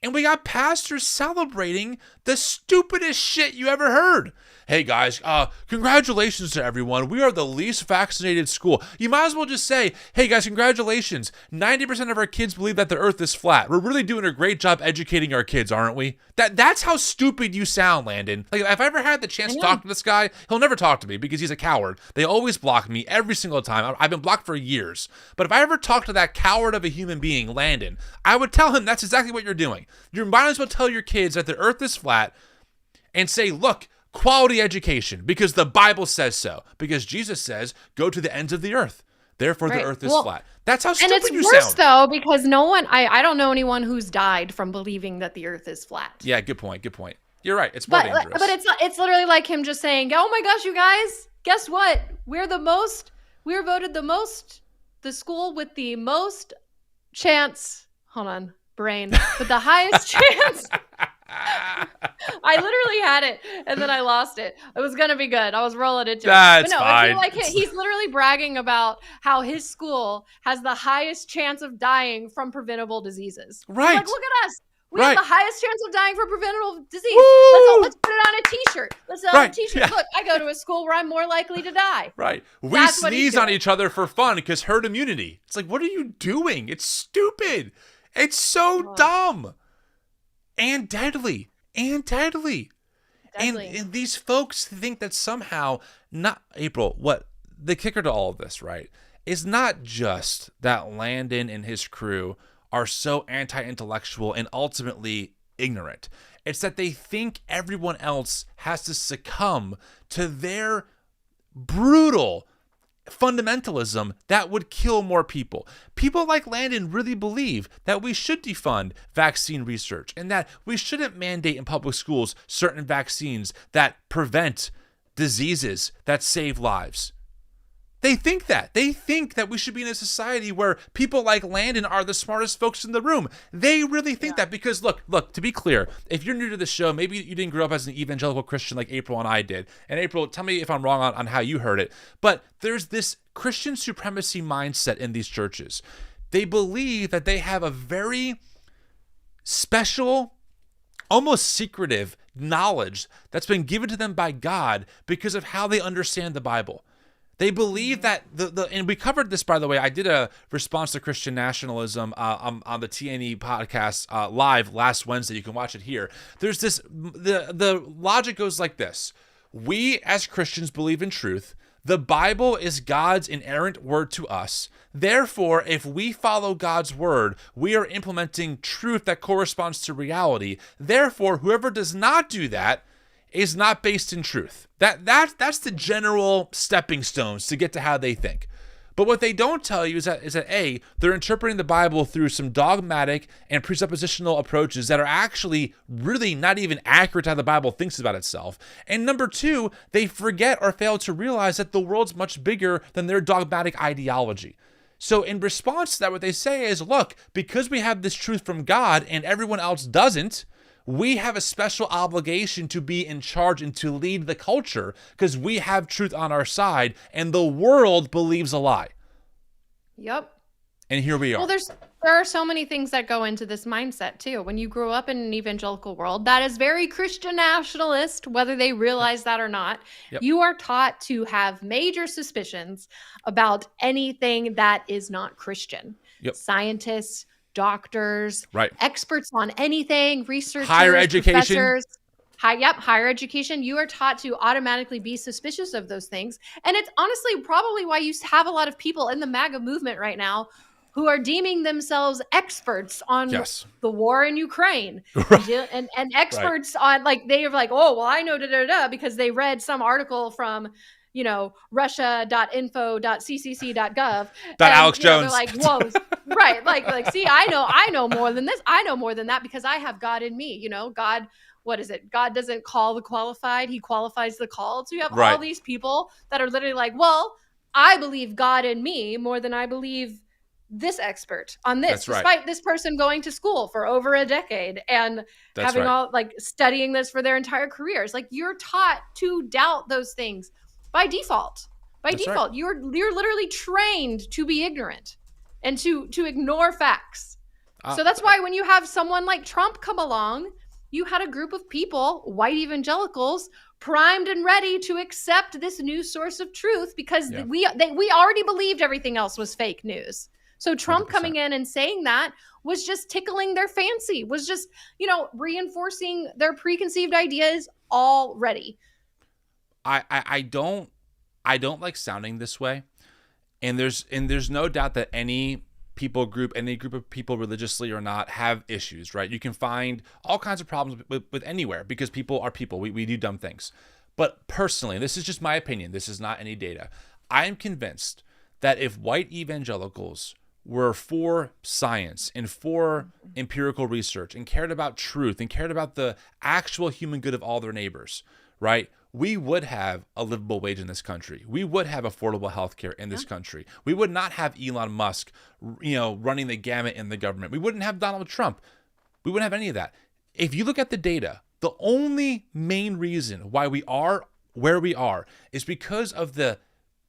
And we got pastors celebrating the stupidest shit you ever heard. Hey guys, congratulations to everyone. We are the least vaccinated school. You might as well just say, hey guys, congratulations. 90% of our kids believe that the earth is flat. We're really doing a great job educating our kids, aren't we? That's how stupid you sound, Landon. Like, if I ever had the chance to talk to this guy, he'll never talk to me because he's a coward. They always block me every single time. I've been blocked for years. But if I ever talked to that coward of a human being, Landon, I would tell him that's exactly what you're doing. You might as well tell your kids that the earth is flat and say, look, quality education, because the Bible says so. Because Jesus says, go to the ends of the earth. Therefore, the earth is flat. That's how stupid you sound. And it's worse, though, because I don't know anyone who's died from believing that the earth is flat. Yeah, good point. You're right. It's more dangerous. But it's literally like him just saying, oh my gosh, you guys, guess what? We're voted the school with the most chance. Hold on. Brain, but the highest chance. I literally had it and then I lost it. It was gonna be good. I was rolling into it. But no, fine. I feel like he's literally bragging about how his school has the highest chance of dying from preventable diseases. Right. Like, look at us. We Right. have the highest chance of dying from preventable disease. Woo! Let's put it on a t-shirt. Let's sell Right. a t-shirt. Yeah. Look, I go to a school where I'm more likely to die. Right. We That's what he's sneeze on doing. each other for fun because herd immunity. It's like, what are you doing? It's stupid. It's so dumb. And deadly. And these folks think that somehow, not April, what the kicker to all of this, right, is not just that Landon and his crew are so anti-intellectual and ultimately ignorant. It's that they think everyone else has to succumb to their brutal fundamentalism that would kill more people. People like Landon really believe that we should defund vaccine research and that we shouldn't mandate in public schools certain vaccines that prevent diseases that save lives. They think that. They think that we should be in a society where people like Landon are the smartest folks in the room. They really think that because, look, to be clear, if you're new to the show, maybe you didn't grow up as an evangelical Christian like April and I did. And April, tell me if I'm wrong on how you heard it. But there's this Christian supremacy mindset in these churches. They believe that they have a very special, almost secretive knowledge that's been given to them by God because of how they understand the Bible. They believe that and we covered this, by the way. I did a response to Christian nationalism on the TNE podcast live last Wednesday. You can watch it here. There's this, the logic goes like this. We as Christians believe in truth. The Bible is God's inerrant word to us. Therefore, if we follow God's word, we are implementing truth that corresponds to reality. Therefore, whoever does not do that is not based in truth. That's the general stepping stones to get to how they think. But what they don't tell you is that A, they're interpreting the Bible through some dogmatic and presuppositional approaches that are actually really not even accurate to how the Bible thinks about itself. And number two, they forget or fail to realize that the world's much bigger than their dogmatic ideology. So in response to that, what they say is, look, because we have this truth from God and everyone else doesn't, we have a special obligation to be in charge and to lead the culture because we have truth on our side and the world believes a lie. Yep. And here we are. Well, there are so many things that go into this mindset too. When you grow up in an evangelical world that is very Christian nationalist, whether they realize that or not, you are taught to have major suspicions about anything that is not Christian. Scientists, doctors, experts on anything, researchers, higher education. Professors. Higher education. You are taught to automatically be suspicious of those things. And it's honestly probably why you have a lot of people in the MAGA movement right now who are deeming themselves experts on the war in Ukraine and experts on, like, they are like, oh, well, I know because they read some article from, russia.info.ccc.gov. Alex Jones. They're like, whoa, like, see, I know more than this. I know more than that because I have God in me. God, what is it? God doesn't call the qualified. He qualifies the called. So you have all these people that are literally like, well, I believe God in me more than I believe this expert on this, despite this person going to school for over a decade and having all, like, studying this for their entire careers. Like, you're taught to doubt those things by default. You're literally trained to be ignorant and to ignore facts. So that's why when you have someone like Trump come along, you had a group of people, white evangelicals, primed and ready to accept this new source of truth because we already believed everything else was fake news. So Trump 100%. Coming in and saying that was just tickling their fancy, was just, reinforcing their preconceived ideas already. I don't like sounding this way. And there's no doubt that any group of people, religiously or not, have issues, right? You can find all kinds of problems with anywhere because people are people. We do dumb things. But personally, this is just my opinion, this is not any data, I am convinced that if white evangelicals were for science and for empirical research and cared about truth and cared about the actual human good of all their neighbors, right? We would have a livable wage in this country. We would have affordable healthcare in this country. We would not have Elon Musk, running the gamut in the government. We wouldn't have Donald Trump. We wouldn't have any of that. If you look at the data, the only main reason why we are where we are is because of the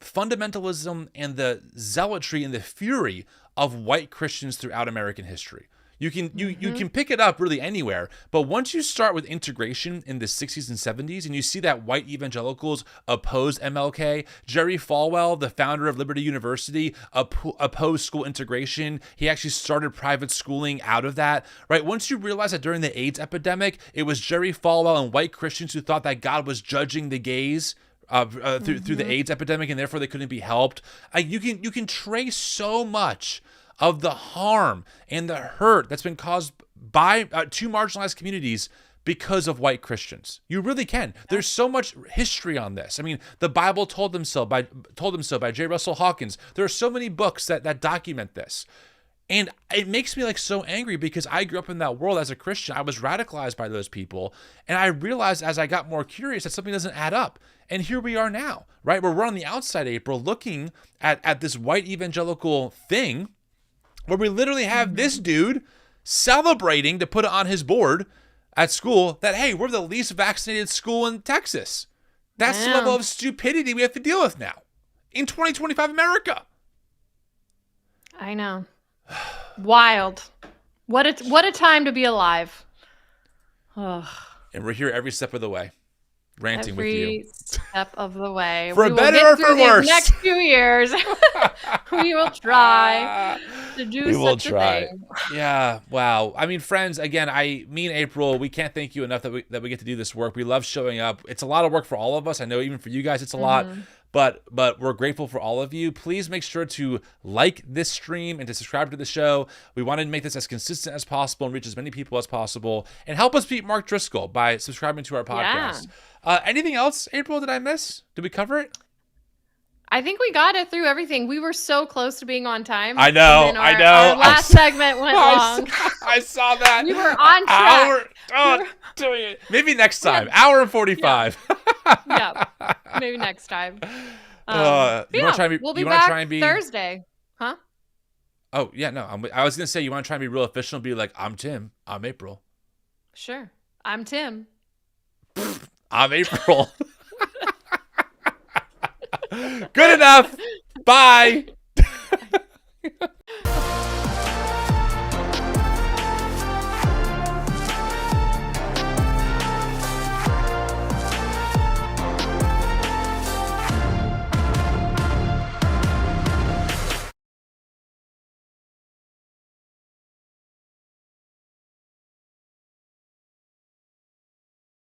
fundamentalism and the zealotry and the fury of white Christians throughout American history. You can pick it up really anywhere, but once you start with integration in the 60s and 70s and you see that white evangelicals opposed MLK, Jerry Falwell, the founder of Liberty University, opposed school integration. He actually started private schooling out of that, right? Once you realize that during the AIDS epidemic, it was Jerry Falwell and white Christians who thought that God was judging the gays through the AIDS epidemic and therefore they couldn't be helped. You can trace so much of the harm and the hurt that's been caused by two marginalized communities because of white Christians. You really can. There's so much history on this. I mean, the Bible told them so by J. Russell Hawkins. There are so many books that document this. And it makes me so angry because I grew up in that world as a Christian. I was radicalized by those people. And I realized as I got more curious that something doesn't add up. And here we are now, right? Where we're on the outside, April, looking at this white evangelical thing where we literally have this dude celebrating to put it on his board at school that, hey, we're the least vaccinated school in Texas. That's the level of stupidity we have to deal with now in 2025 America. I know. Wild. What a time to be alive. And we're here every step of the way, ranting with you. Every step of the way. For better or for worse. Next few years, we will try to do such a thing. Yeah. Wow. I mean, friends, again, me and April, we can't thank you enough that we get to do this work. We love showing up. It's a lot of work for all of us. I know even for you guys, it's a lot. But we're grateful for all of you. Please make sure to like this stream and to subscribe to the show. We wanted to make this as consistent as possible and reach as many people as possible. And help us beat Mark Driscoll by subscribing to our podcast. Anything else, April, did I miss? Did we cover it? I think we got it through everything. We were so close to being on time. I know. Our last segment went long. I saw that. We were on track. Doing it. Maybe next time. Hour and 45. Yeah. Maybe next time. You want to try and be, we'll be back Thursday. Huh? Oh, yeah, no. I was going to say, you want to try and be real official and be like, I'm Tim. I'm April. Sure. I'm Tim. I'm April. Good enough. Bye.